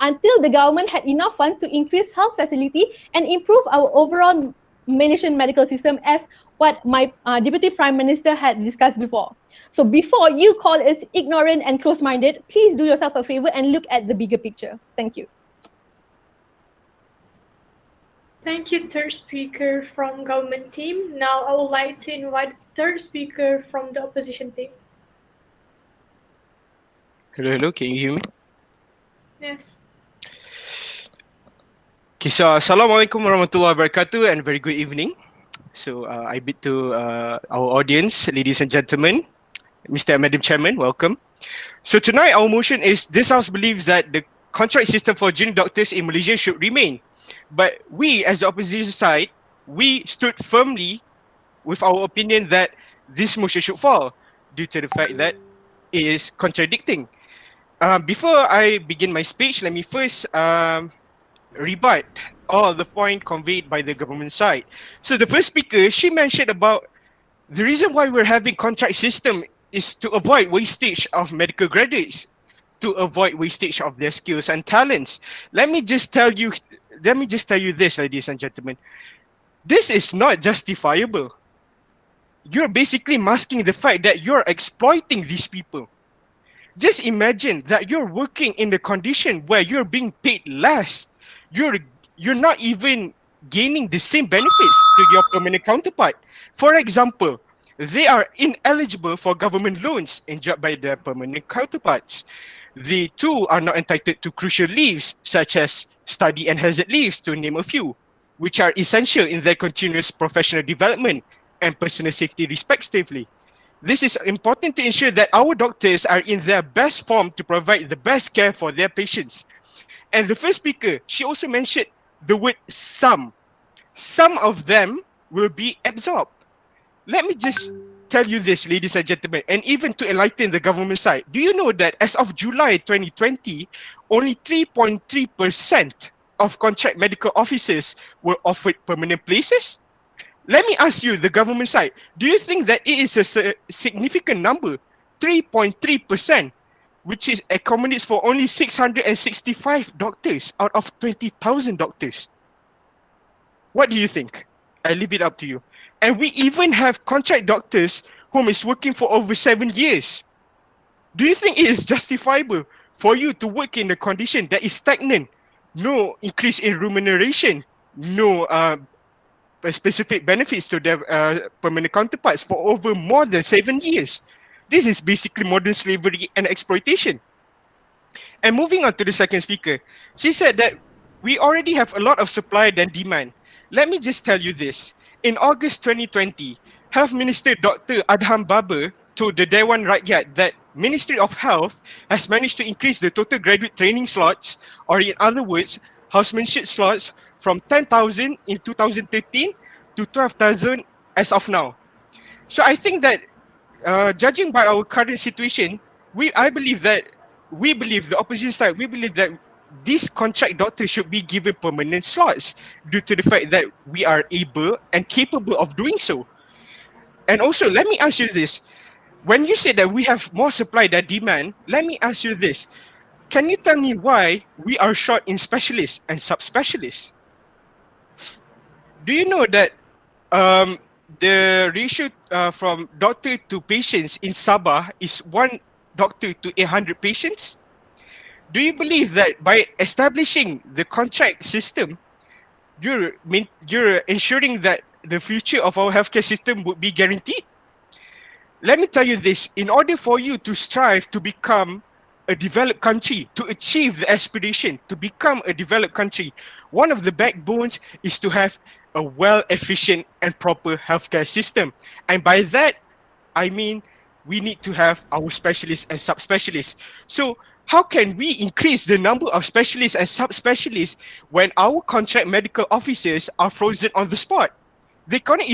until the government had enough funds to increase health facility and improve our overall Malaysian medical system, as what my Deputy Prime Minister had discussed before. So before you call us ignorant and close-minded, please do yourself a favor and look at the bigger picture. Thank you. Thank you, third speaker from government team. Now I would like to invite the third speaker from the opposition team. Hello, can you hear me? Yes. Okay, so Assalamualaikum warahmatullahi wabarakatuh and very good evening. So I bid to our audience, ladies and gentlemen, Mr. and Madam Chairman, welcome. So tonight our motion is, this House believes that the contract system for junior doctors in Malaysia should remain. But we as the opposition side, we stood firmly with our opinion that this motion should fall due to the fact that it is contradicting. Before I begin my speech, let me first rebut all the point conveyed by the government side. So the first speaker, she mentioned about the reason why we're having contract system is to avoid wastage of medical graduates, to avoid wastage of their skills and talents. Let me just tell you this, ladies and gentlemen. This is not justifiable. You're basically masking the fact that you're exploiting these people. Just imagine that you're working in the condition where you're being paid less. You're not even gaining the same benefits to your permanent counterpart. For example, they are ineligible for government loans enjoyed by their permanent counterparts. They too are not entitled to crucial leaves such as study and hazard leaves, to name a few, which are essential in their continuous professional development and personal safety respectively. This is important to ensure that our doctors are in their best form to provide the best care for their patients. And the first speaker, she also mentioned the word some. Some of them will be absorbed. Let me just tell you this, ladies and gentlemen, and even to enlighten the government side. Do you know that as of July 2020, only 3.3% of contract medical officers were offered permanent places? Let me ask you, the government side, do you think that it is a significant number? 3.3%, which is accommodates for only 665 doctors out of 20,000 doctors. What do you think? I leave it up to you. And we even have contract doctors whom is working for over 7 years. Do you think it is justifiable for you to work in a condition that is stagnant, no increase in remuneration, no specific benefits to their permanent counterparts for over more than 7 years? This is basically modern slavery and exploitation. And moving on to the second speaker, she said that we already have a lot of supply than demand. Let me just tell you this. In August 2020, Health Minister Dr. Adham Babar told the Dewan Rakyat that Ministry of Health has managed to increase the total graduate training slots, or in other words, housemanship slots, from 10,000 in 2013 to 12,000 as of now. So I think that judging by our current situation, I believe that the opposition side, we believe that these contract doctors should be given permanent slots due to the fact that we are able and capable of doing so. And also, let me ask you this. When you say that we have more supply than demand, let me ask you this. Can you tell me why we are short in specialists and subspecialists? Do you know that the ratio from doctor to patients in Sabah is 1 doctor to 100 patients? Do you believe that by establishing the contract system, you're ensuring that the future of our healthcare system would be guaranteed? Let me tell you this, in order for you to strive to become a developed country, to achieve the aspiration to become a developed country, one of the backbones is to have a well-efficient and proper healthcare system. And by that, I mean, we need to have our specialists and subspecialists. So how can we increase the number of specialists and subspecialists when our contract medical officers are frozen on the spot? They cannot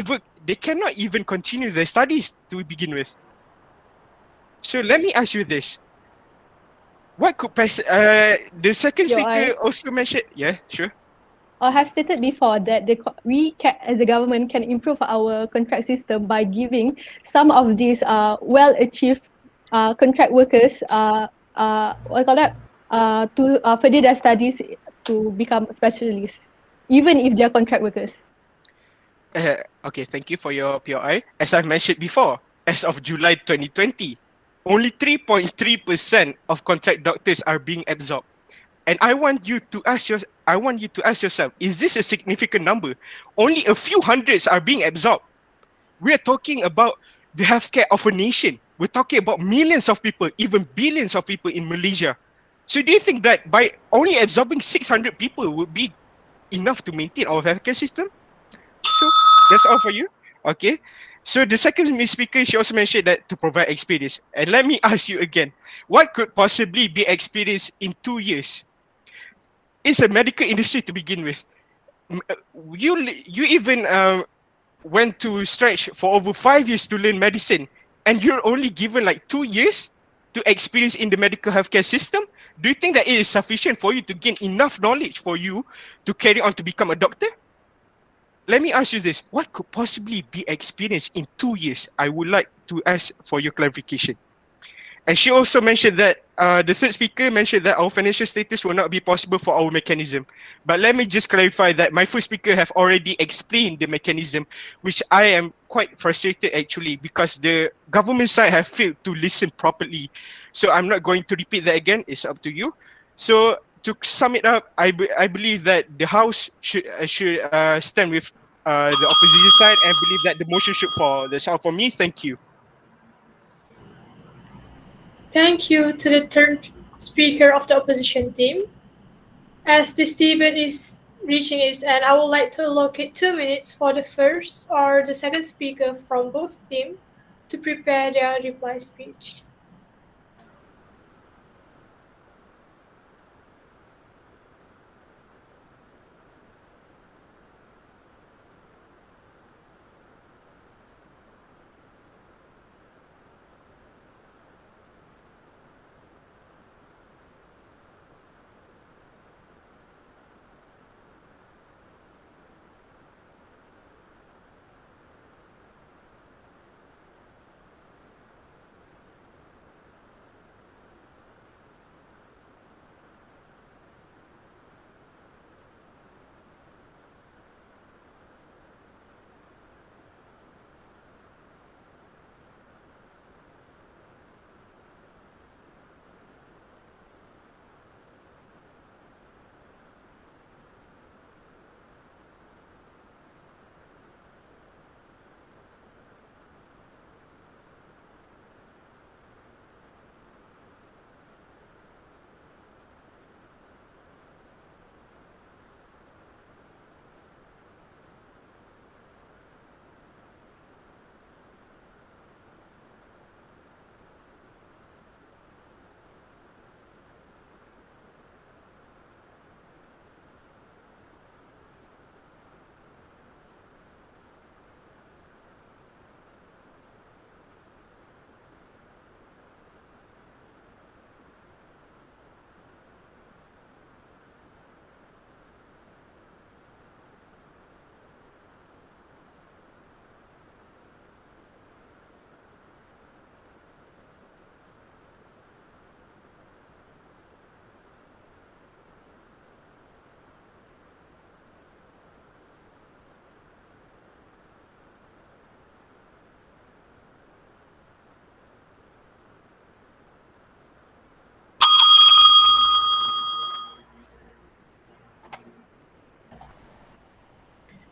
even continue their studies to begin with. So let me ask you this. What could the second speaker also mentioned? Yeah, sure. I have stated before that we as the government can improve our contract system by giving some of these well-achieved contract workers to further their studies to become specialists, even if they are contract workers. Okay, thank you for your POI. As I've mentioned before, as of July 2020, only 3.3% of contract doctors are being absorbed. And I want you to ask yourself, is this a significant number? Only a few hundreds are being absorbed. We are talking about the healthcare of a nation. We're talking about millions of people, even billions of people in Malaysia. So do you think that by only absorbing 600 people would be enough to maintain our healthcare system? So that's all for you. Okay. So the second speaker, she also mentioned that to provide experience. And let me ask you again, what could possibly be experienced in 2 years? It's a medical industry to begin with. You even went to stretch for over 5 years to learn medicine, and you're only given like 2 years to experience in the medical healthcare system? Do you think that it is sufficient for you to gain enough knowledge for you to carry on to become a doctor? Let me ask you this. What could possibly be experienced in 2 years? I would like to ask for your clarification. And she also mentioned that the third speaker mentioned that our financial status will not be possible for our mechanism. But let me just clarify that my first speaker have already explained the mechanism, which I am quite frustrated actually, because the government side have failed to listen properly. So I'm not going to repeat that again. It's up to you. So to sum it up, I believe that the House should stand with the opposition side and believe that the motion should fall. That's all for me. Thank you. Thank you to the third speaker of the opposition team. As this debate is reaching its end, I would like to allocate 2 minutes for the first or the second speaker from both teams to prepare their reply speech.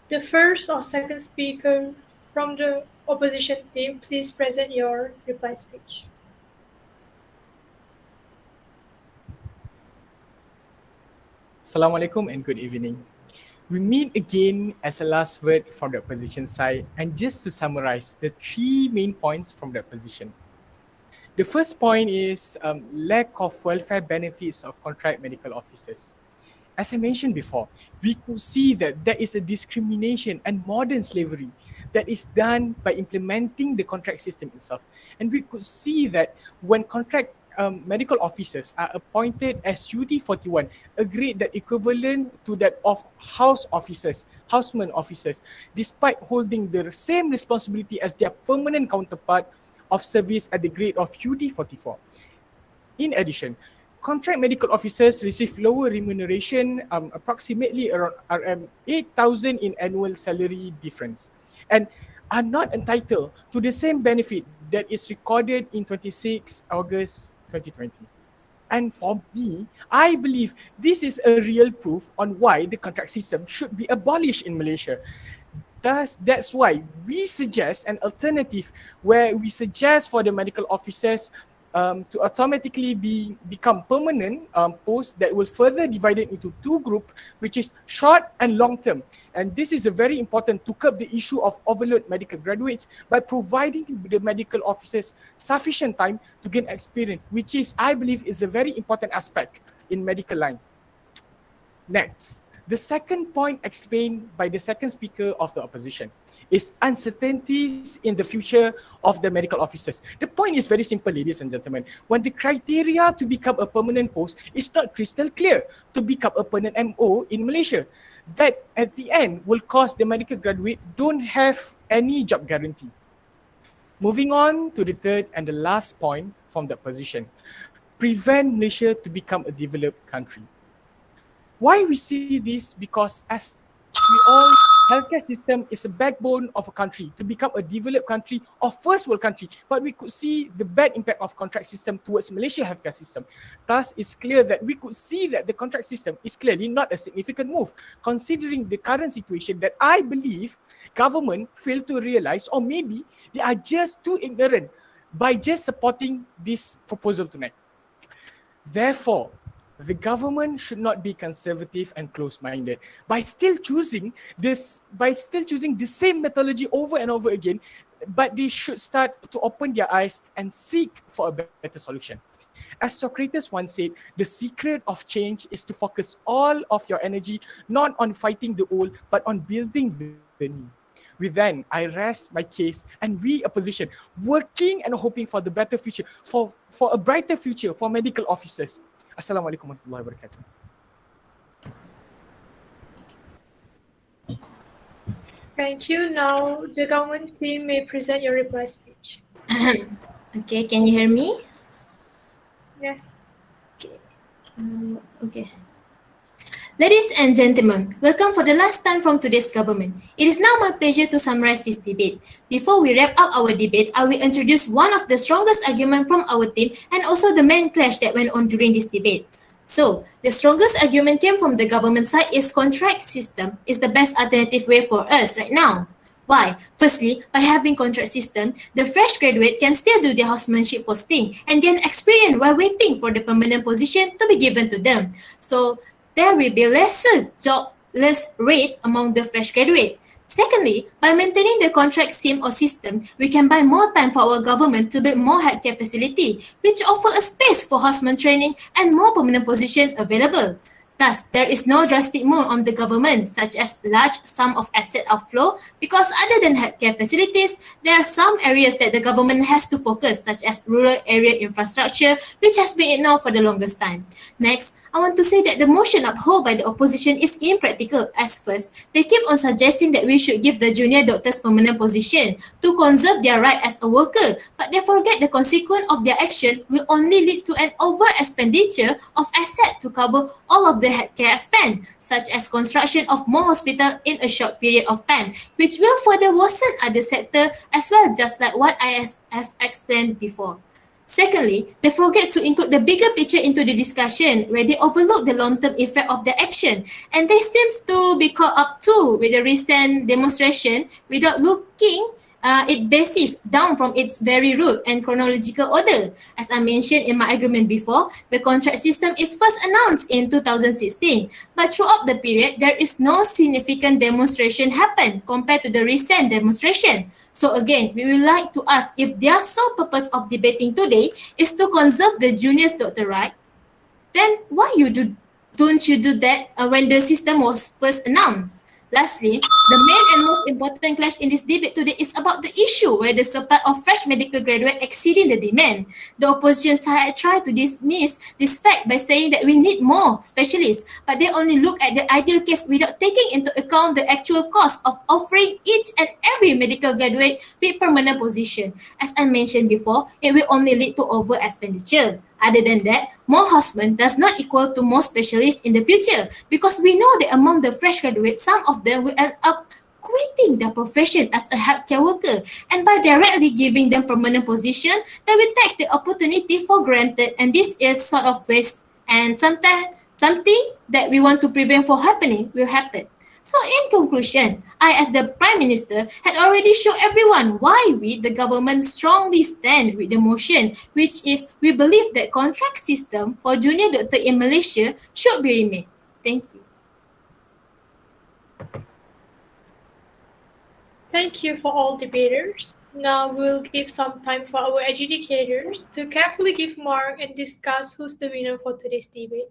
The first or second speaker from the opposition team, please present your reply speech. Assalamualaikum and good evening. We meet again as a last word from the opposition side, and just to summarize the 3 main points from the opposition. The first point is lack of welfare benefits of contract medical officers. As I mentioned before, we could see that there is a discrimination and modern slavery that is done by implementing the contract system itself. And we could see that when contract medical officers are appointed as UD41, a grade that equivalent to that of houseman officers, despite holding the same responsibility as their permanent counterpart of service at the grade of UD44. In addition, contract medical officers receive lower remuneration, approximately around 8,000 in annual salary difference, and are not entitled to the same benefit that is recorded in 26 August 2020. And for me, I believe this is a real proof on why the contract system should be abolished in Malaysia. Thus, that's why we suggest an alternative where we suggest for the medical officers to automatically become permanent posts that will further divide it into 2 groups, which is short and long term. And this is a very important to curb the issue of overload medical graduates by providing the medical officers sufficient time to gain experience, which is, I believe, is a very important aspect in medical line. Next, the second point explained by the second speaker of the opposition is uncertainties in the future of the medical officers. The point is very simple, ladies and gentlemen. When the criteria to become a permanent post is not crystal clear to become a permanent MO in Malaysia, that at the end will cause the medical graduate don't have any job guarantee. Moving on to the third and the last point from that position, prevent Malaysia to become a developed country. Why we see this? Because as we all, healthcare system is a backbone of a country to become a developed country or first world country. But we could see the bad impact of contract system towards Malaysia healthcare system. Thus, it's clear that we could see that the contract system is clearly not a significant move, considering the current situation that I believe government failed to realize, or maybe they are just too ignorant by just supporting this proposal tonight. Therefore, the government should not be conservative and close-minded by still choosing the same methodology over and over again, but they should start to open their eyes and seek for a better solution. As Socrates once said, the secret of change is to focus all of your energy not on fighting the old, but on building the new. With that, I rest my case and we opposition, working and hoping for the better future, for a brighter future for medical officers. Assalamualaikum warahmatullahi wabarakatuh. Thank you. Now the government team may present your reply speech. Okay, can you hear me? Yes. Okay. Ladies and gentlemen, welcome for the last time from today's government. It is now my pleasure to summarize this debate. Before we wrap up our debate, I will introduce one of the strongest arguments from our team and also the main clash that went on during this debate. So, the strongest argument came from the government side is contract system is the best alternative way for us right now. Why? Firstly, by having contract system, the fresh graduate can still do their housemanship posting and gain experience while waiting for the permanent position to be given to them. So, there will be lesser jobless rate among the fresh graduate. Secondly, by maintaining the contract scheme or system, we can buy more time for our government to build more healthcare facility, which offer a space for houseman training and more permanent position available. Thus, there is no drastic move on the government, such as large sum of asset outflow, because other than healthcare facilities, there are some areas that the government has to focus, such as rural area infrastructure, which has been ignored for the longest time. Next, I want to say that the motion upheld by the opposition is impractical as first, they keep on suggesting that we should give the junior doctors permanent position to conserve their right as a worker, but they forget the consequence of their action will only lead to an over expenditure of asset to cover all of the healthcare spend, such as construction of more hospitals in a short period of time, which will further worsen other sector as well, just like what I have explained before. Secondly, they forget to include the bigger picture into the discussion where they overlook the long-term effect of their action, and they seems to be caught up too with the recent demonstration without looking it basis down from its very root and chronological order. As I mentioned in my argument before, the contract system is first announced in 2016, but throughout the period, there is no significant demonstration happen compared to the recent demonstration. So again, we would like to ask if their sole purpose of debating today is to conserve the juniors doctor right, then why don't you do that when the system was first announced? Lastly, the main and most important clash in this debate today is about the issue where the supply of fresh medical graduates exceeding the demand. The opposition side tried to dismiss this fact by saying that we need more specialists, but they only look at the ideal case without taking into account the actual cost of offering each and every medical graduate with permanent position. As I mentioned before, it will only lead to over expenditure. Other than that, more housemen does not equal to more specialists in the future, because we know that among the fresh graduates, some of them will end up quitting their profession as a healthcare worker, and by directly giving them permanent position, they will take the opportunity for granted, and this is sort of waste, and sometimes something that we want to prevent from happening will happen. So in conclusion, I as the Prime Minister had already shown everyone why we, the government, strongly stand with the motion, which is we believe that contract system for junior doctor in Malaysia should be remained. Thank you. Thank you for all debaters. Now we'll give some time for our adjudicators to carefully give mark and discuss who's the winner for today's debate.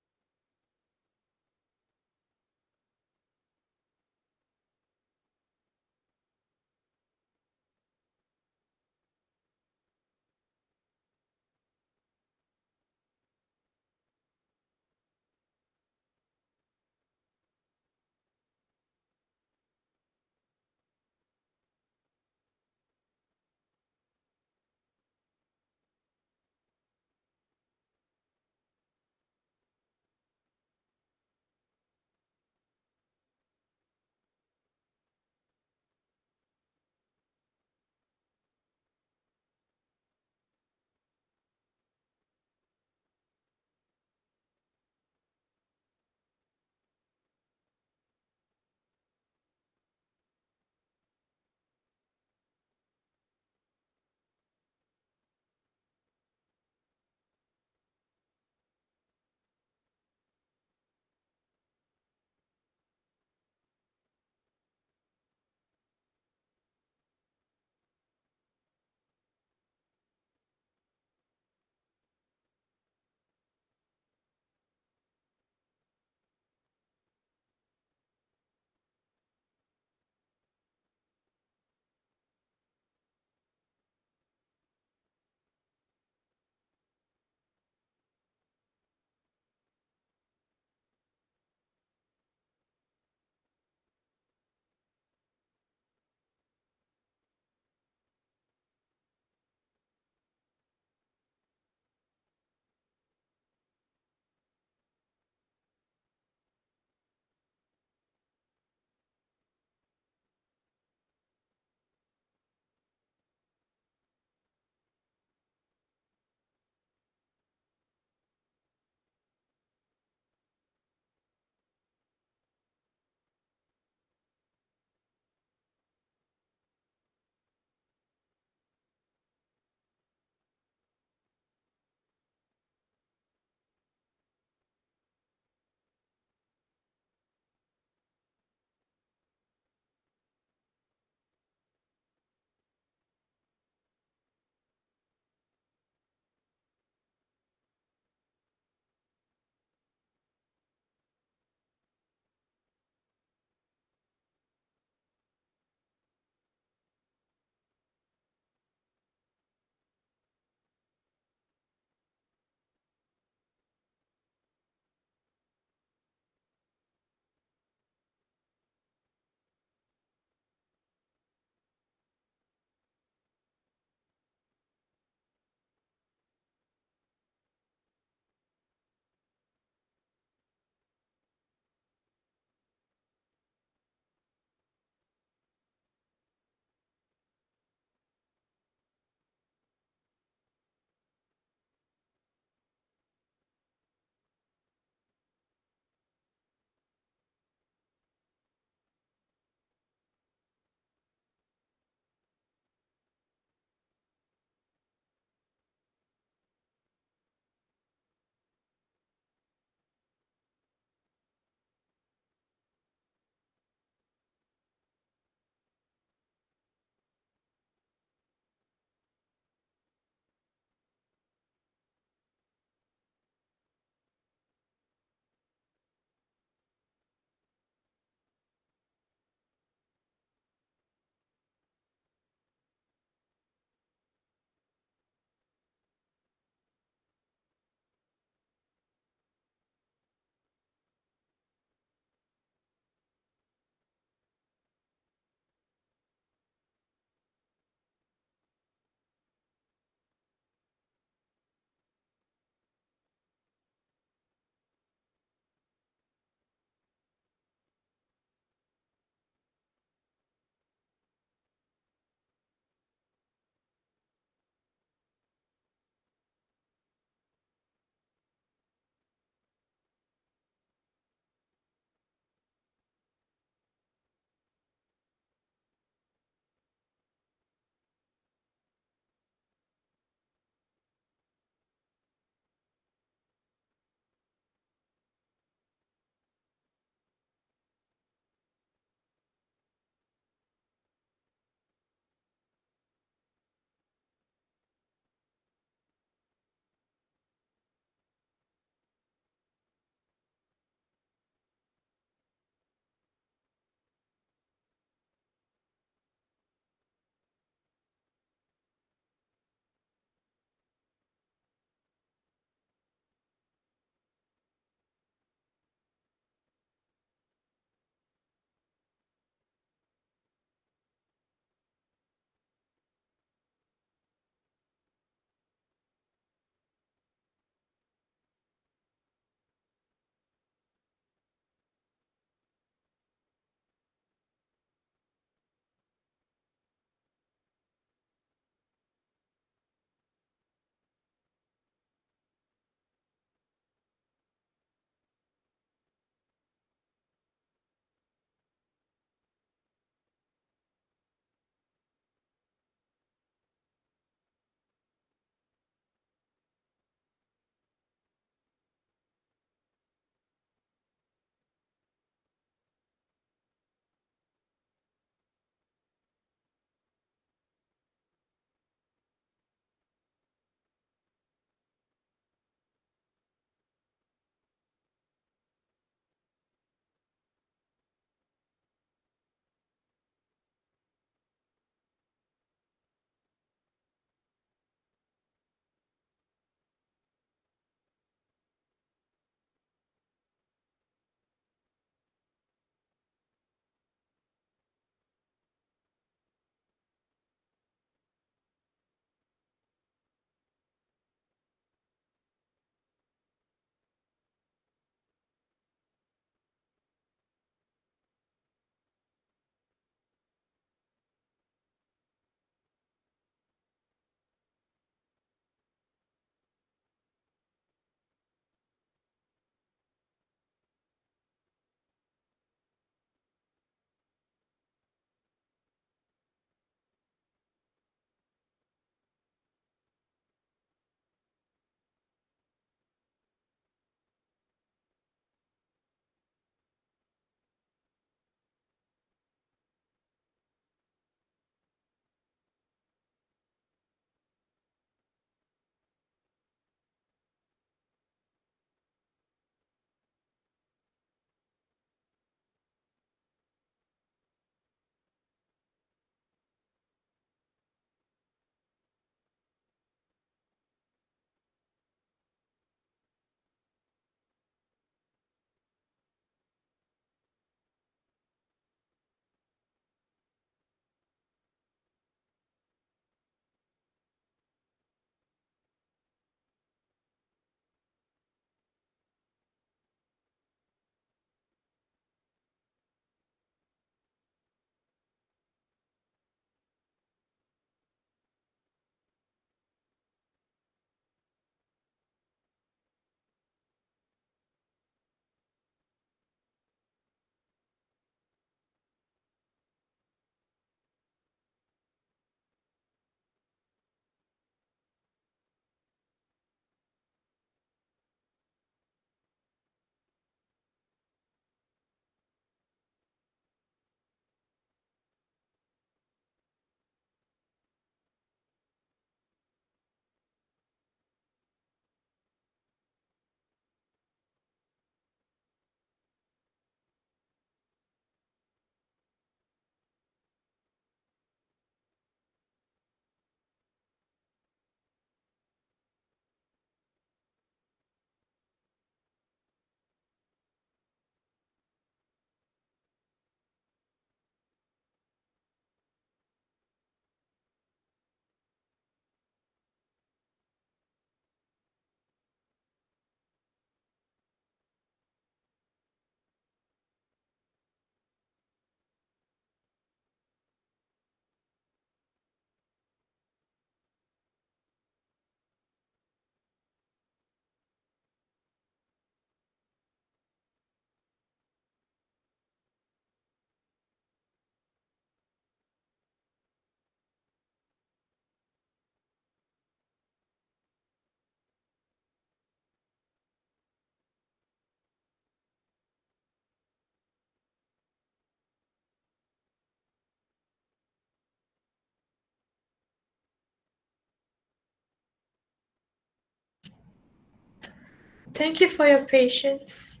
Thank you for your patience.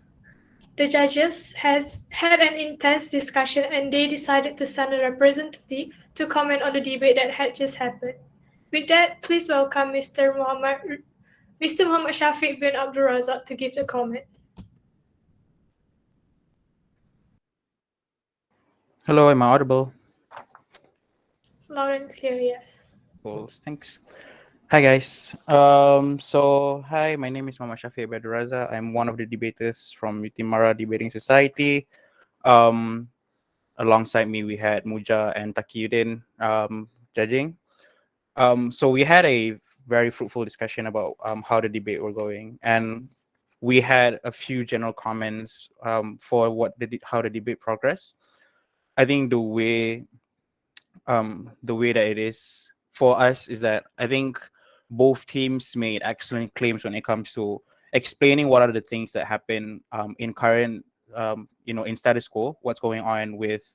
The judges has had an intense discussion and they decided to send a representative to comment on the debate that had just happened. With that, please welcome Mr. Muhammad Shafiq bin Abdul Razak to give the comment. Hello, am I audible? Loud and clear, yes. Cool, thanks. Hi guys. Hi, my name is Muhammad Shafiq bin Abdul Razak. I'm one of the debaters from Utimara Debating Society. Alongside me, we had Muja and Taqiyuddin judging. So we had a very fruitful discussion about how the debate were going, and we had a few general comments for how the debate progressed. I think the way that it is for us is that I think both teams made excellent claims when it comes to explaining what are the things that happen in current in status quo, what's going on with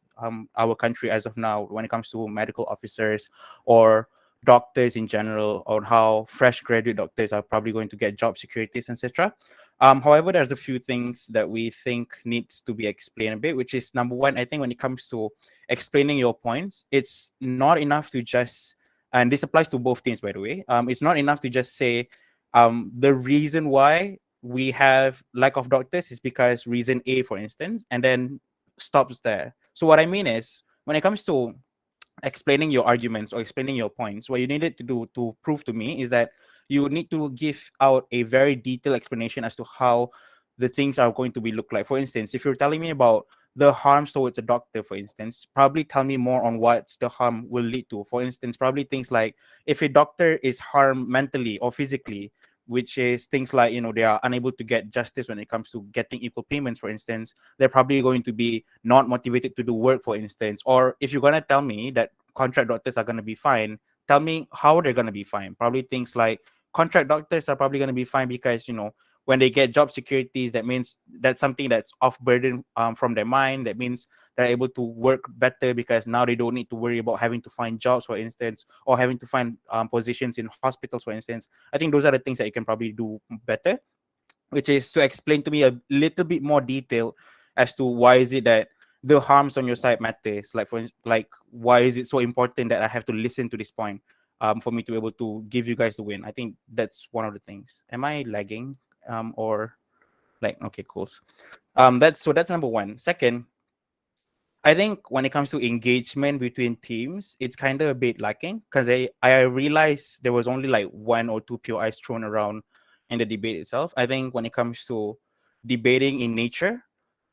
our country as of now when it comes to medical officers or doctors in general, on how fresh graduate doctors are probably going to get job securities, etc. However, there's a few things that we think needs to be explained a bit, which is number one, I think when it comes to explaining your points, it's not enough to just, and this applies to both teams, by the way, it's not enough to just say the reason why we have lack of doctors is because reason A, for instance, and then stops there. So what I mean is, when it comes to explaining your arguments or explaining your points, what you needed to do to prove to me is that you need to give out a very detailed explanation as to how the things are going to be look like. For instance, if you're telling me about the harms towards a doctor, for instance, probably tell me more on what the harm will lead to. For instance, probably things like if a doctor is harmed mentally or physically, which is things like, they are unable to get justice when it comes to getting equal payments, for instance, they're probably going to be not motivated to do work, for instance. Or if you're going to tell me that contract doctors are going to be fine, tell me how they're going to be fine. Probably things like contract doctors are probably going to be fine because, when they get job securities, that means that's something that's off burden from their mind. That means they're able to work better because now they don't need to worry about having to find jobs, for instance, or having to find positions in hospitals, for instance. I think those are the things that you can probably do better, which is to explain to me a little bit more detail as to why is it that the harms on your side matters. Like why is it so important that I have to listen to this point for me to be able to give you guys the win? I think that's one of the things. Am I lagging? Okay, cool. That's number one. Second, I think when it comes to engagement between teams, it's kind of a bit lacking because I realized there was only like one or two POIs thrown around in the debate itself. I think when it comes to debating in nature,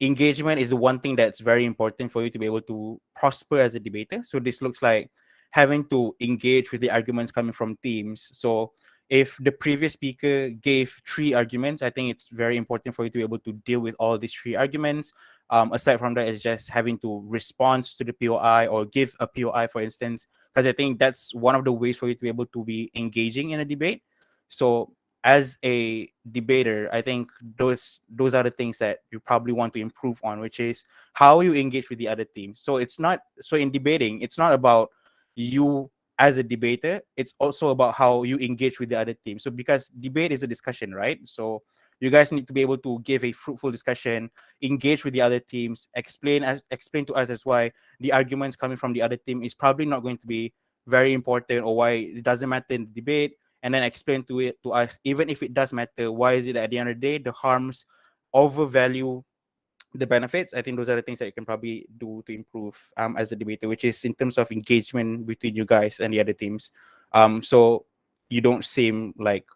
engagement is the one thing that's very important for you to be able to prosper as a debater. So this looks like having to engage with the arguments coming from teams. So if the previous speaker gave 3 arguments, I think it's very important for you to be able to deal with all these 3 arguments. Aside from that, it's just having to respond to the POI or give a POI, for instance, because I think that's one of the ways for you to be able to be engaging in a debate. So as a debater, I think those are the things that you probably want to improve on, which is how you engage with the other team. So in debating, it's not about you as a debater, it's also about how you engage with the other team. So because debate is a discussion, right? So you guys need to be able to give a fruitful discussion, engage with the other teams, explain to us as why the arguments coming from the other team is probably not going to be very important or why it doesn't matter in the debate, and then explain to us, even if it does matter, why is it that at the end of the day the harms overvalue the benefits. I think those are the things that you can probably do to improve as a debater, which is in terms of engagement between you guys and the other teams. So you don't seem like,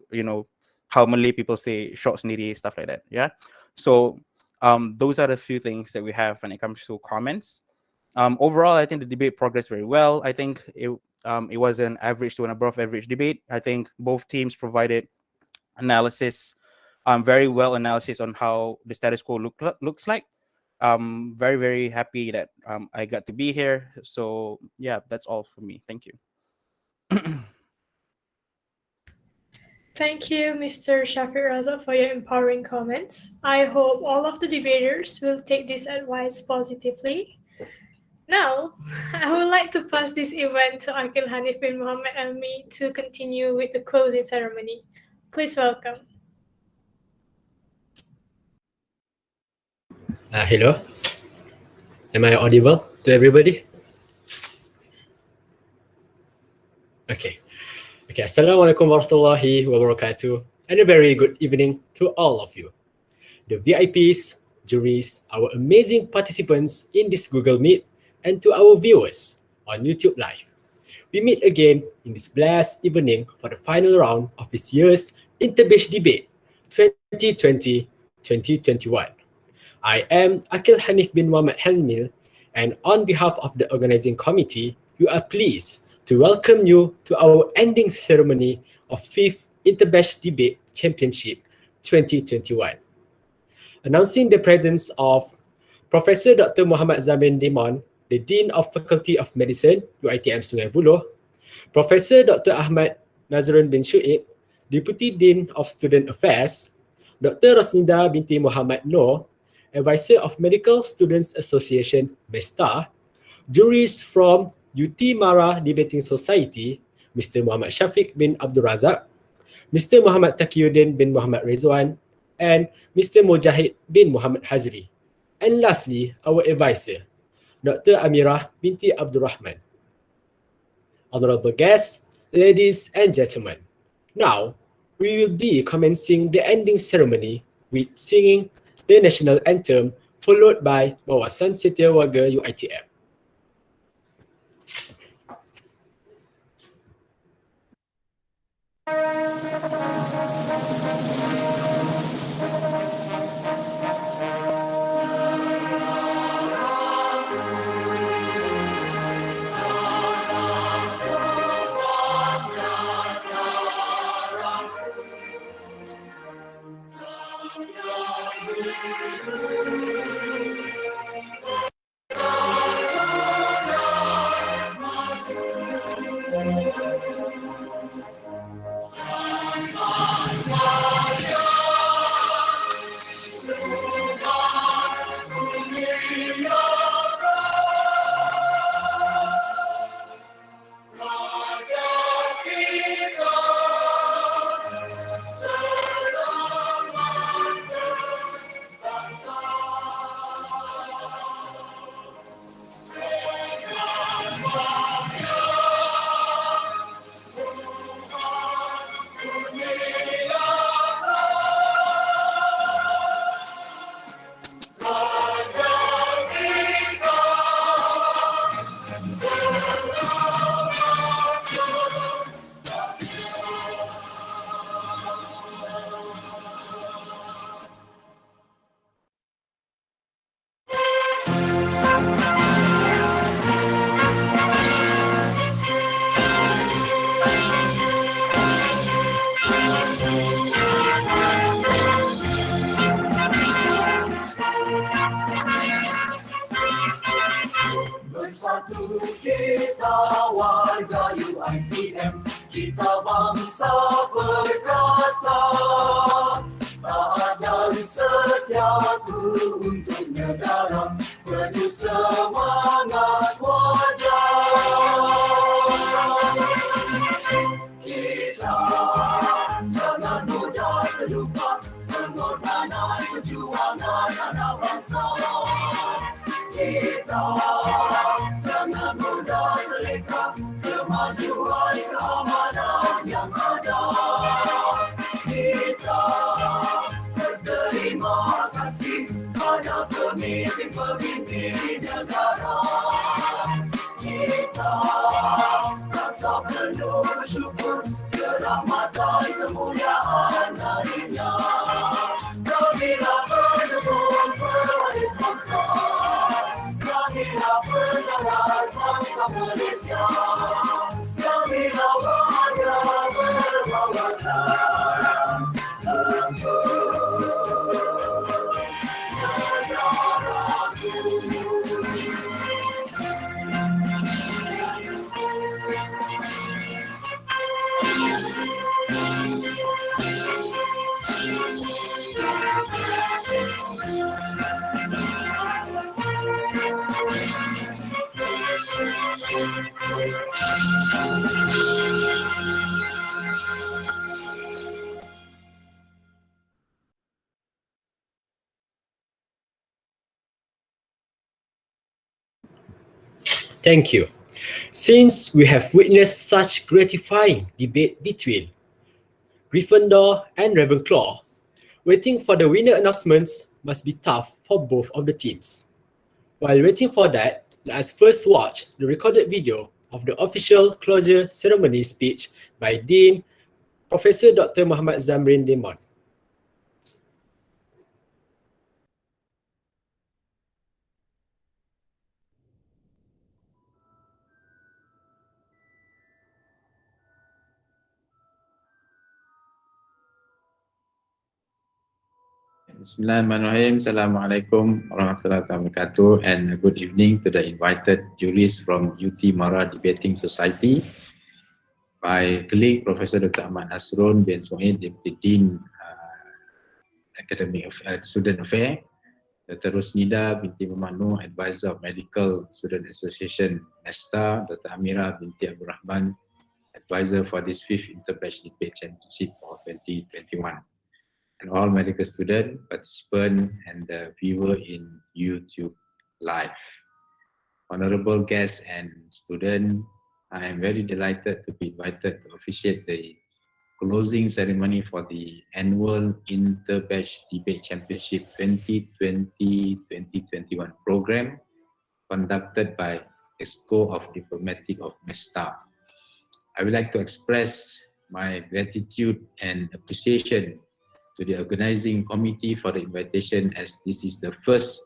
how Malay people say short sendiri, stuff like that. Yeah. So those are the few things that we have when it comes to comments. Overall, I think the debate progressed very well. I think it was an average to an above average debate. I think both teams provided analysis, very well analysis on how the status quo looks like. Very, very happy that I got to be here. So yeah, that's all for me. Thank you. Thank you, Mr. Shafiq Razak, for your empowering comments. I hope all of the debaters will take this advice positively. Now, I would like to pass this event to Akil Hanif bin Muhammad Almi to continue with the closing ceremony. Please welcome. Hello, am I audible to everybody? Okay. Assalamualaikum warahmatullahi wabarakatuh, and a very good evening to all of you, the VIPs, juries, our amazing participants in this Google Meet, and to our viewers on YouTube Live. We meet again in this blessed evening for the final round of this year's Interbatch Debate 2020-2021. I am Akil Hanif bin Muhammad Helmil, and on behalf of the organizing committee, we are pleased to welcome you to our ending ceremony of 5th Interbatch Debate Championship 2021. Announcing the presence of Professor Dr. Muhammad Zamrin Dimon, the Dean of Faculty of Medicine, UiTM Sungai Buloh, Professor Dr. Ahmad Nazrun bin Shuib, Deputy Dean of Student Affairs, Dr. Rosnida binti Muhammad Noor, Advisor of Medical Students Association, MESTA, juries from UT Mara Debating Society, Mr. Muhammad Shafiq bin Abdul Razak, Mr. Muhammad Taqiyuddin bin Muhammad Rizwan, and Mr. Mujahid bin Muhammad Hazri. And lastly, our advisor, Dr. Amirah binti Abdul Rahman. Honorable guests, ladies and gentlemen, now we will be commencing the ending ceremony with singing the national anthem followed by Wawasan Setiawarga UiTM. Bersatu kita warga UiTM, kita bangsa perkasa, taat dan setia untuk negara, penuh semangat wajar. Kita jangan mudah terluka, pengorbanan perjuangan anak bangsa. Kita jangan mudah terleka, kemajuan keamanan yang ada. Kita berterima kasih pada pemimpin-pemimpin negara. Kita rasa penuh bersyukur kerahmatan kemuliaan darinya. Kamilah pendukung pewaris bangsa, kamilah penjaga bangsa Malaysia, kamilah warga berwawasan untuk Thank you. Since we have witnessed such gratifying debate between Gryffindor and Ravenclaw, waiting for the winner announcements must be tough for both of the teams. While waiting for that, let us first watch the recorded video of the official closure ceremony speech by Dean Professor Dr. Muhammad Zamrin Demon. Bismillahirrahmanirrahim. Assalamualaikum warahmatullahi wabarakatuh, and good evening to the invited juries from UT Mara Debating Society. My colleague Professor Dr. Ahmad Nasrun bin Sohail, Deputy Dean Academic Student Affairs, Dr. Rosnida binti Mamanu, Advisor of Medical Student Association NESTA, Dr. Amira binti Abdul Rahman, Advisor for this 5th Interbatch Debate Championship of 2021. And all medical student, participant, and the viewer in YouTube Live. Honorable guests and student, I am very delighted to be invited to officiate the closing ceremony for the annual Interbatch Debate Championship 2020-2021 program conducted by EXCO of Diplomatic of MESTA. I would like to express my gratitude and appreciation to the organizing committee for the invitation, as this is the first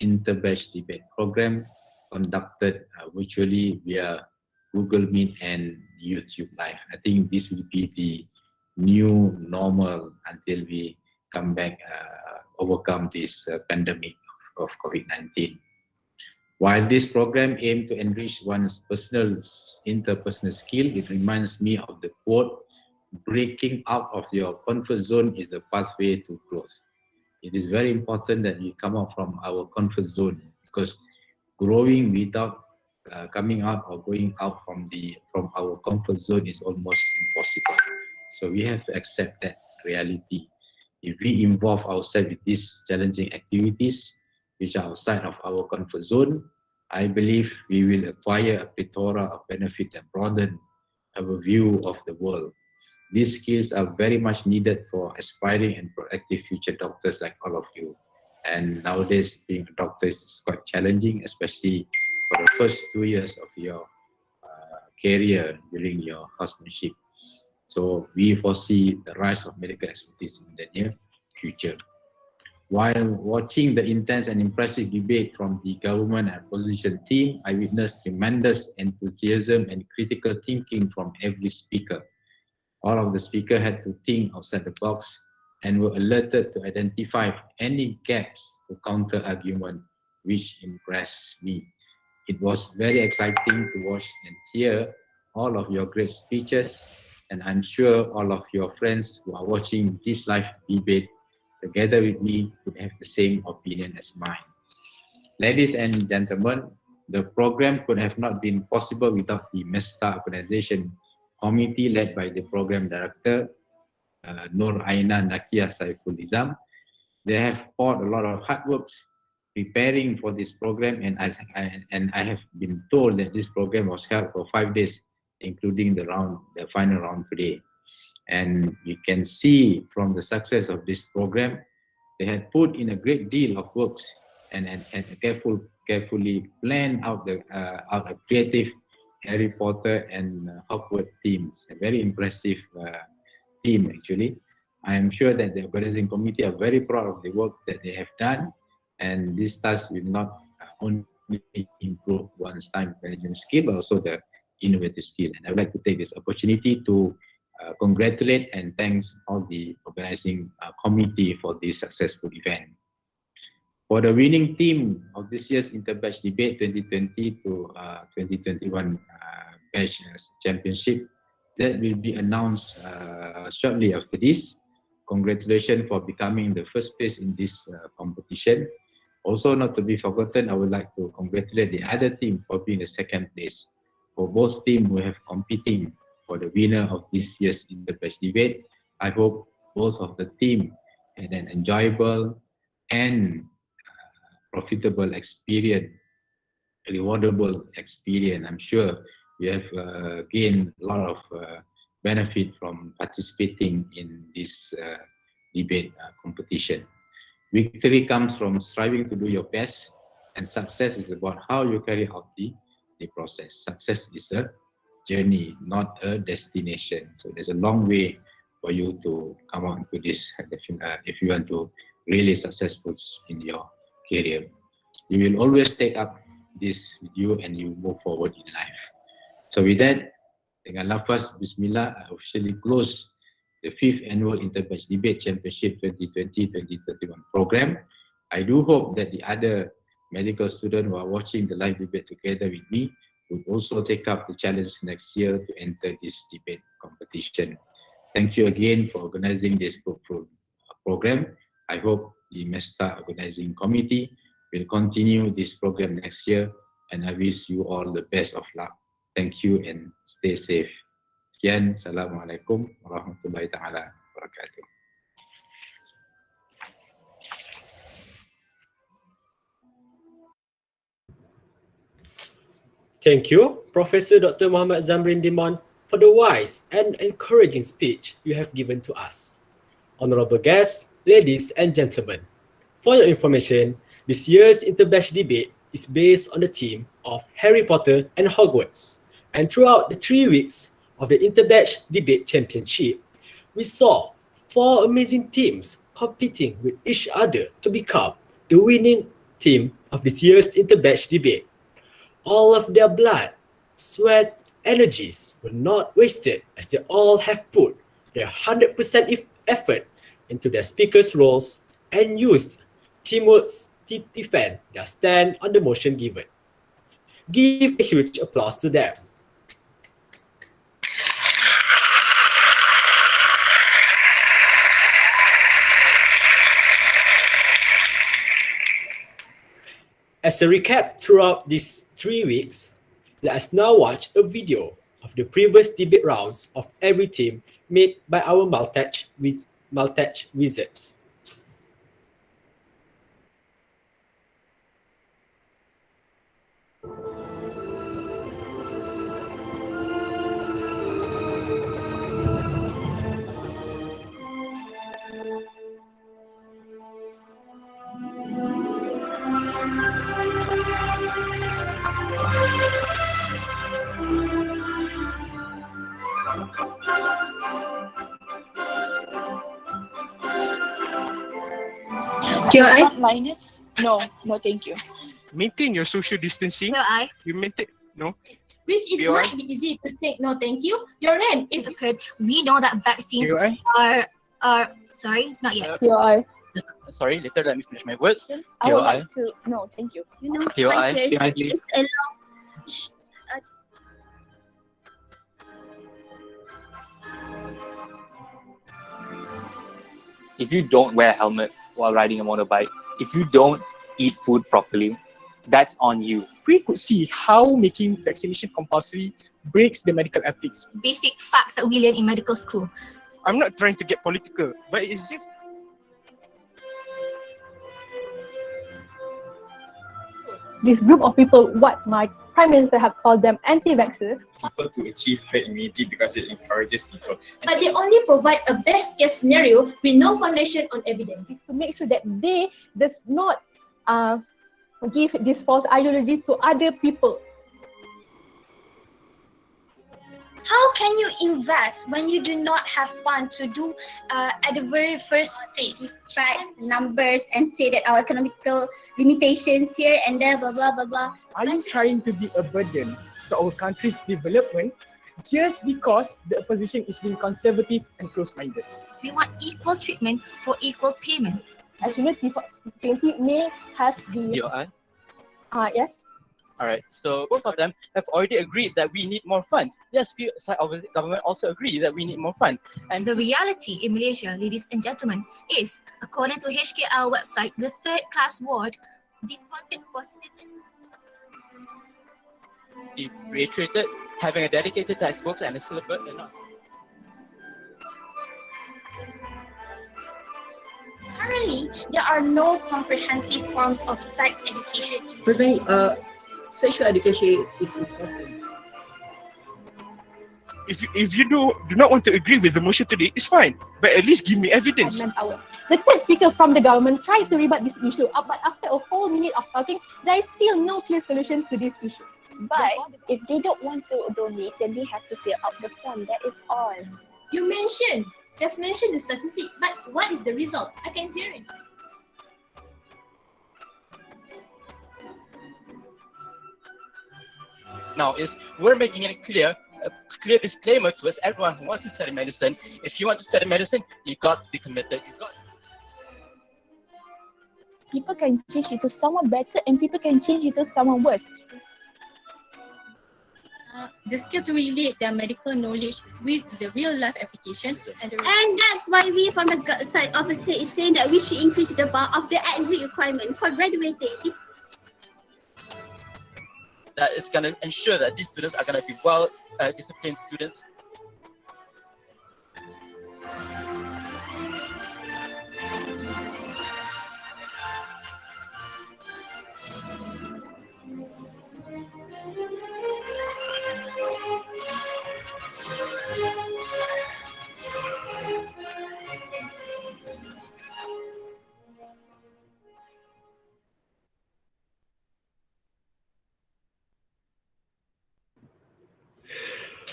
Interbatch debate program conducted virtually via Google Meet and YouTube Live. I think this will be the new normal until we come back, overcome this pandemic of COVID-19. While this program aims to enrich one's interpersonal skill, it reminds me of the quote, breaking out of your comfort zone is the pathway to growth. It is very important that we come out from our comfort zone, because growing without coming out or going out from our comfort zone is almost impossible. So we have to accept that reality. If we involve ourselves with these challenging activities, which are outside of our comfort zone, I believe we will acquire a plethora of benefit that broaden our view of the world. These skills are very much needed for aspiring and proactive future doctors like all of you. And nowadays, being a doctor is quite challenging, especially for the first 2 years of your career during your housemanship. So we foresee the rise of medical expertise in the near future. While watching the intense and impressive debate from the government and opposition team, I witnessed tremendous enthusiasm and critical thinking from every speaker. All of the speakers had to think outside the box and were alerted to identify any gaps to counter argument, which impressed me. It was very exciting to watch and hear all of your great speeches, and I'm sure all of your friends who are watching this live debate together with me would have the same opinion as mine. Ladies and gentlemen, the program could have not been possible without the MESTA organization committee led by the program director, Nur Aina Nakia Saiful Izam. They have poured a lot of hard work preparing for this program, and I have been told that this program was held for 5 days, including the final round today. And you can see from the success of this program, they had put in a great deal of work and carefully planned out a creative Harry Potter and Hogwarts teams. A very impressive team, actually. I am sure that the organizing committee are very proud of the work that they have done, and this task will not only improve one's time management skill, but also the innovative skill. And I would like to take this opportunity to congratulate and thanks all the organizing committee for this successful event. For the winning team of this year's Interbatch Debate 2020 to 2021 Batch Championship, that will be announced shortly after this. Congratulations for becoming the first place in this competition. Also, not to be forgotten, I would like to congratulate the other team for being the second place. For both teams who have competing for the winner of this year's Interbatch Debate, I hope both of the team had an enjoyable and profitable experience rewardable experience. I'm sure you have gained a lot of benefit from participating in this debate competition. Victory comes from striving to do your best, and success is about how you carry out the process. Success is a journey, not a destination. So there's a long way for you to come on to this if you want to really successful in your career. You will always take up this with you and you move forward in life. So with that, dengan lafaz Bismillah, I officially close the 5th Annual Interbatch Debate Championship 2020-2021 program. I do hope that the other medical students who are watching the live debate together with me would also take up the challenge next year to enter this debate competition. Thank you again for organizing this program. I hope the MESTA organizing committee will continue this program next year, and I wish you all the best of luck. Thank you and stay safe. Sekian, Assalamualaikum warahmatullahi taala wabarakatuh. Thank you, Professor Dr. Muhammad Zamrin Dimon, for the wise and encouraging speech you have given to us. Honorable guests, ladies and gentlemen, for your information, this year's Interbatch debate is based on the theme of Harry Potter and Hogwarts. And throughout the 3 weeks of the Interbatch Debate Championship, we saw 4 amazing teams competing with each other to become the winning team of this year's Interbatch debate. All of their blood, sweat, energies were not wasted as they all have put their 100% effort into their speakers' roles and used teamwork to defend their stand on the motion given. Give a huge applause to them. As a recap throughout these 3 weeks, let us now watch a video of the previous debate rounds of every team made by our Maltech wizards. QI? Linus? No, thank you. Maintain your social distancing. QI? You maintain, no? Which it QI? might be easy to take no thank you. Your name is occurred. We know that vaccines QI? are sorry, not yet. QI. Sorry, later let me finish my words. I would QI. like to. No, thank you. You know, QI. there's QI, please. a long If you don't wear a helmet while riding a motorbike, if you don't eat food properly, that's on you. We could see how making vaccination compulsory breaks the medical ethics. basic facts that we learn in medical school. I'm not trying to get political, but it's just This group of people, what my Prime Minister have called them anti-vaxxer, people to achieve herd immunity because it encourages people. But they only provide a best case scenario with no foundation on evidence. to make sure that they does not give this false ideology to other people. How can you invest when you do not have fund to do at the very first stage? Facts, numbers, and say that our economical limitations here and there, blah, blah, blah, blah. Are you trying to be a burden to our country's development just because the opposition is being conservative and close-minded? We want equal treatment for equal payment. As you know, T20 may have the QI. yes. Alright, so both of them have already agreed that we need more funds. Yes, few side of the government also agree that we need more funds. And The reality in Malaysia, ladies and gentlemen, is, according to HKL website, the third-class ward deposit for citizens. he reiterated having a dedicated textbooks and a syllabus and not Currently, there are no comprehensive forms of sex education. Baik, sexual education is important. If you do not want to agree with the motion today, it's fine. But at least give me evidence. Manpower. The third speaker from the government tried to rebut this issue, but after a whole minute of talking, there is still no clear solution to this issue. But if they don't want to donate, then they have to fill out the form. That is all. You just mentioned the statistic, but what is the result? I can hear it. Now we're making it clear, a clear disclaimer towards everyone who wants to study medicine. If you want to study medicine, you got to be committed. People can change into someone better and people can change into someone worse. The skill to relate their medical knowledge with the real life application. And that's why we from the side officer is saying that we should increase the bar of the exit requirement for graduating. That is going to ensure that these students are going to be well disciplined students.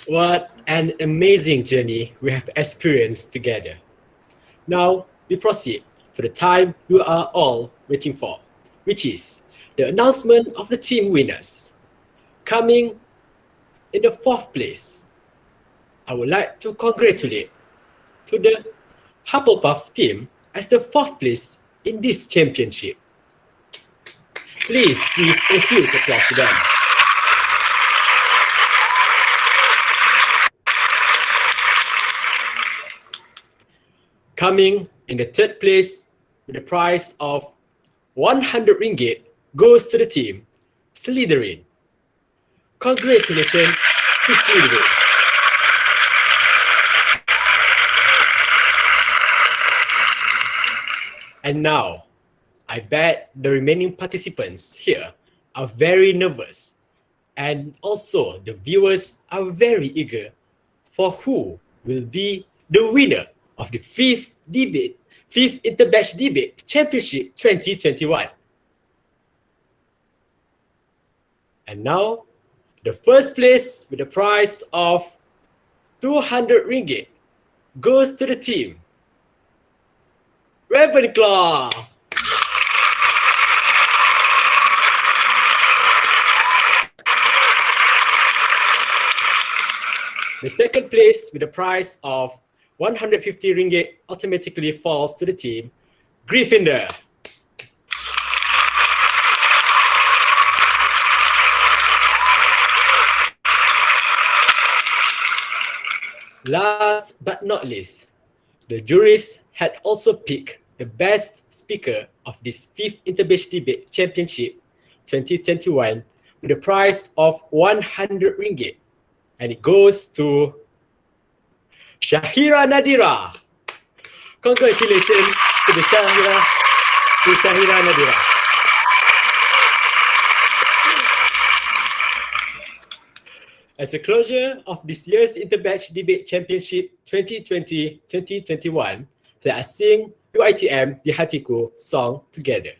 What an amazing journey we have experienced together. Now we proceed to the time you are all waiting for, which is the announcement of the team winners. Coming in the fourth place, I would like to congratulate to the Hufflepuff team as the fourth place in this championship. Please give a huge applause to them. Coming in the third place with a prize of 100 ringgit goes to the team Slytherin. Congratulations to Slytherin. And now, I bet the remaining participants here are very nervous, and also the viewers are very eager for who will be the winner of the fifth Interbatch Debate Championship 2021. And now, the first place with a prize of 200 ringgit goes to the team Ravenclaw. The second place with a prize of 150 ringgit automatically falls to the team Gryffindor. Last but not least, the juries had also picked the best speaker of this 5th Interbatch Debate Championship 2021 with a prize of 100 ringgit. And it goes to Shahira Nadira. Congratulations to the Shahira Nadira. As a closure of this year's Interbatch Debate Championship 2020-2021, let us sing UITM Di Hatiku song together.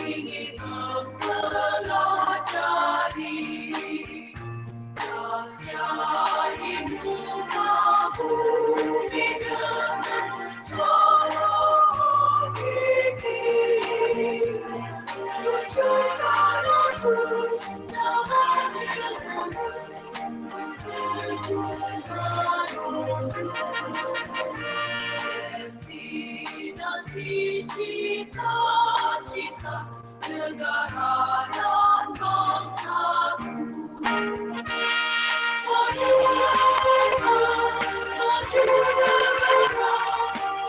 Ingin membelah Destinasi cita-cita negara dan bangsaku. Maju bangsa, maju negara,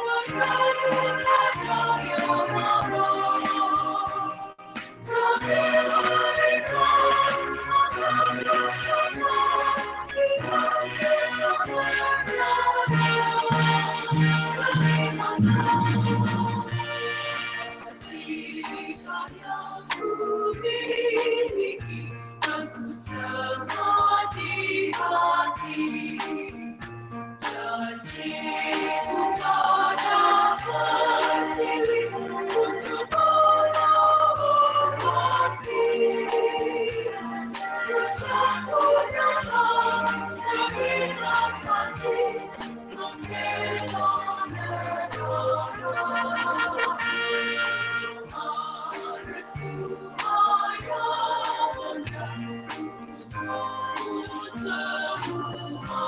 menuju sajaya mara. Kemerdekaan yang ku miliki dan ku semat di hati. Janjiku tak dapat diri untuk melawan hati. Bersempurnakan seikhlas hati membela negara. Restu ayah bunda untuk semua.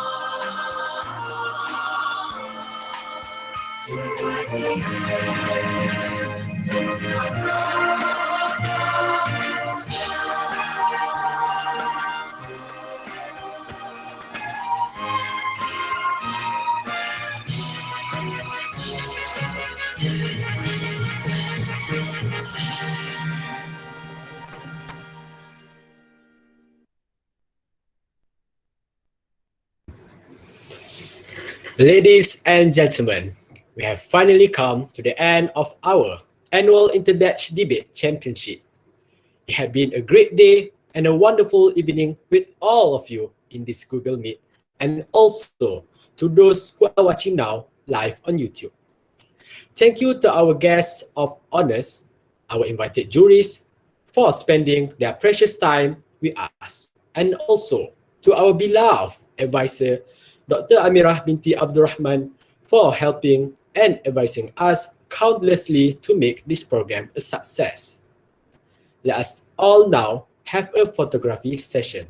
Ladies and gentlemen, we have finally come to the end of our annual Interbatch Debate Championship. It had been a great day and a wonderful evening with all of you in this Google Meet, and also to those who are watching now live on YouTube. Thank you to our guests of honors, our invited juries, for spending their precious time with us, and also to our beloved advisor, Dr. Amirah binti Abdurrahman, for helping and advising us countlessly to make this program a success. Let us all now have a photography session.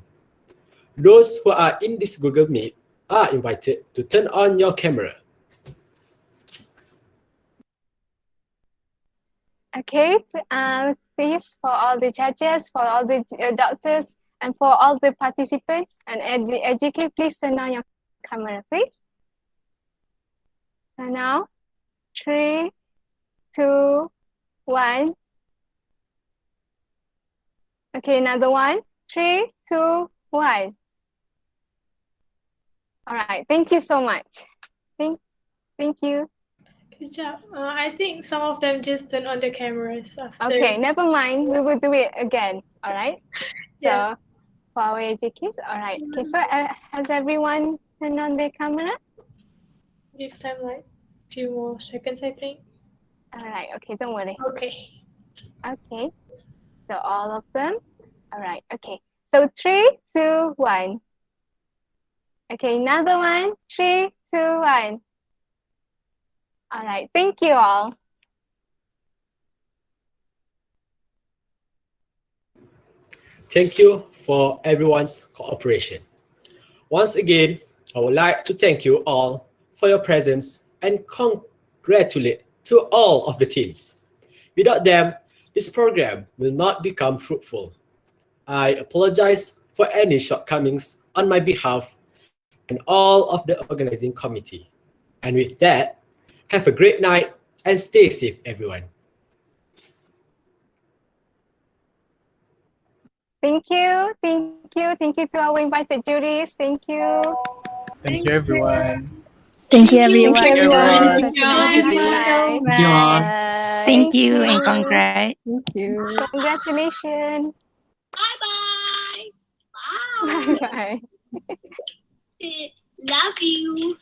Those who are in this Google Meet are invited to turn on your camera. Okay, please, for all the judges, for all the doctors, and for all the participants and the educate, please turn on your camera, please. And now, 3, 2, 1. Okay, another one. 3, 2, 1. All right, thank you so much. Thank you. Good job. I think some of them just turned on the cameras after. Okay, never mind. We will do it again. All right. Yeah. So for our educate. All right. Okay. So has everyone turned on their camera? Give time like a few more seconds, I think. All right. Okay. Don't worry. Okay. Okay. So all of them. All right. Okay. So 3, 2, 1. Okay. Another one. 3, 2, 1. All right. Thank you all. Thank you for everyone's cooperation. Once again, I would like to thank you all for your presence and congratulate to all of the teams. Without them, this program will not become fruitful. I apologize for any shortcomings on my behalf and all of the organizing committee. And with that, have a great night and stay safe, everyone. Thank you. Thank you. Thank you to our invited juries. Thank you. Thank you, everyone. Thank you, everyone. Thank you, everyone. Thank you. Thank you. Bye. Thank you and congrats. Thank you. Congratulations. Bye-bye. Bye bye. Love you.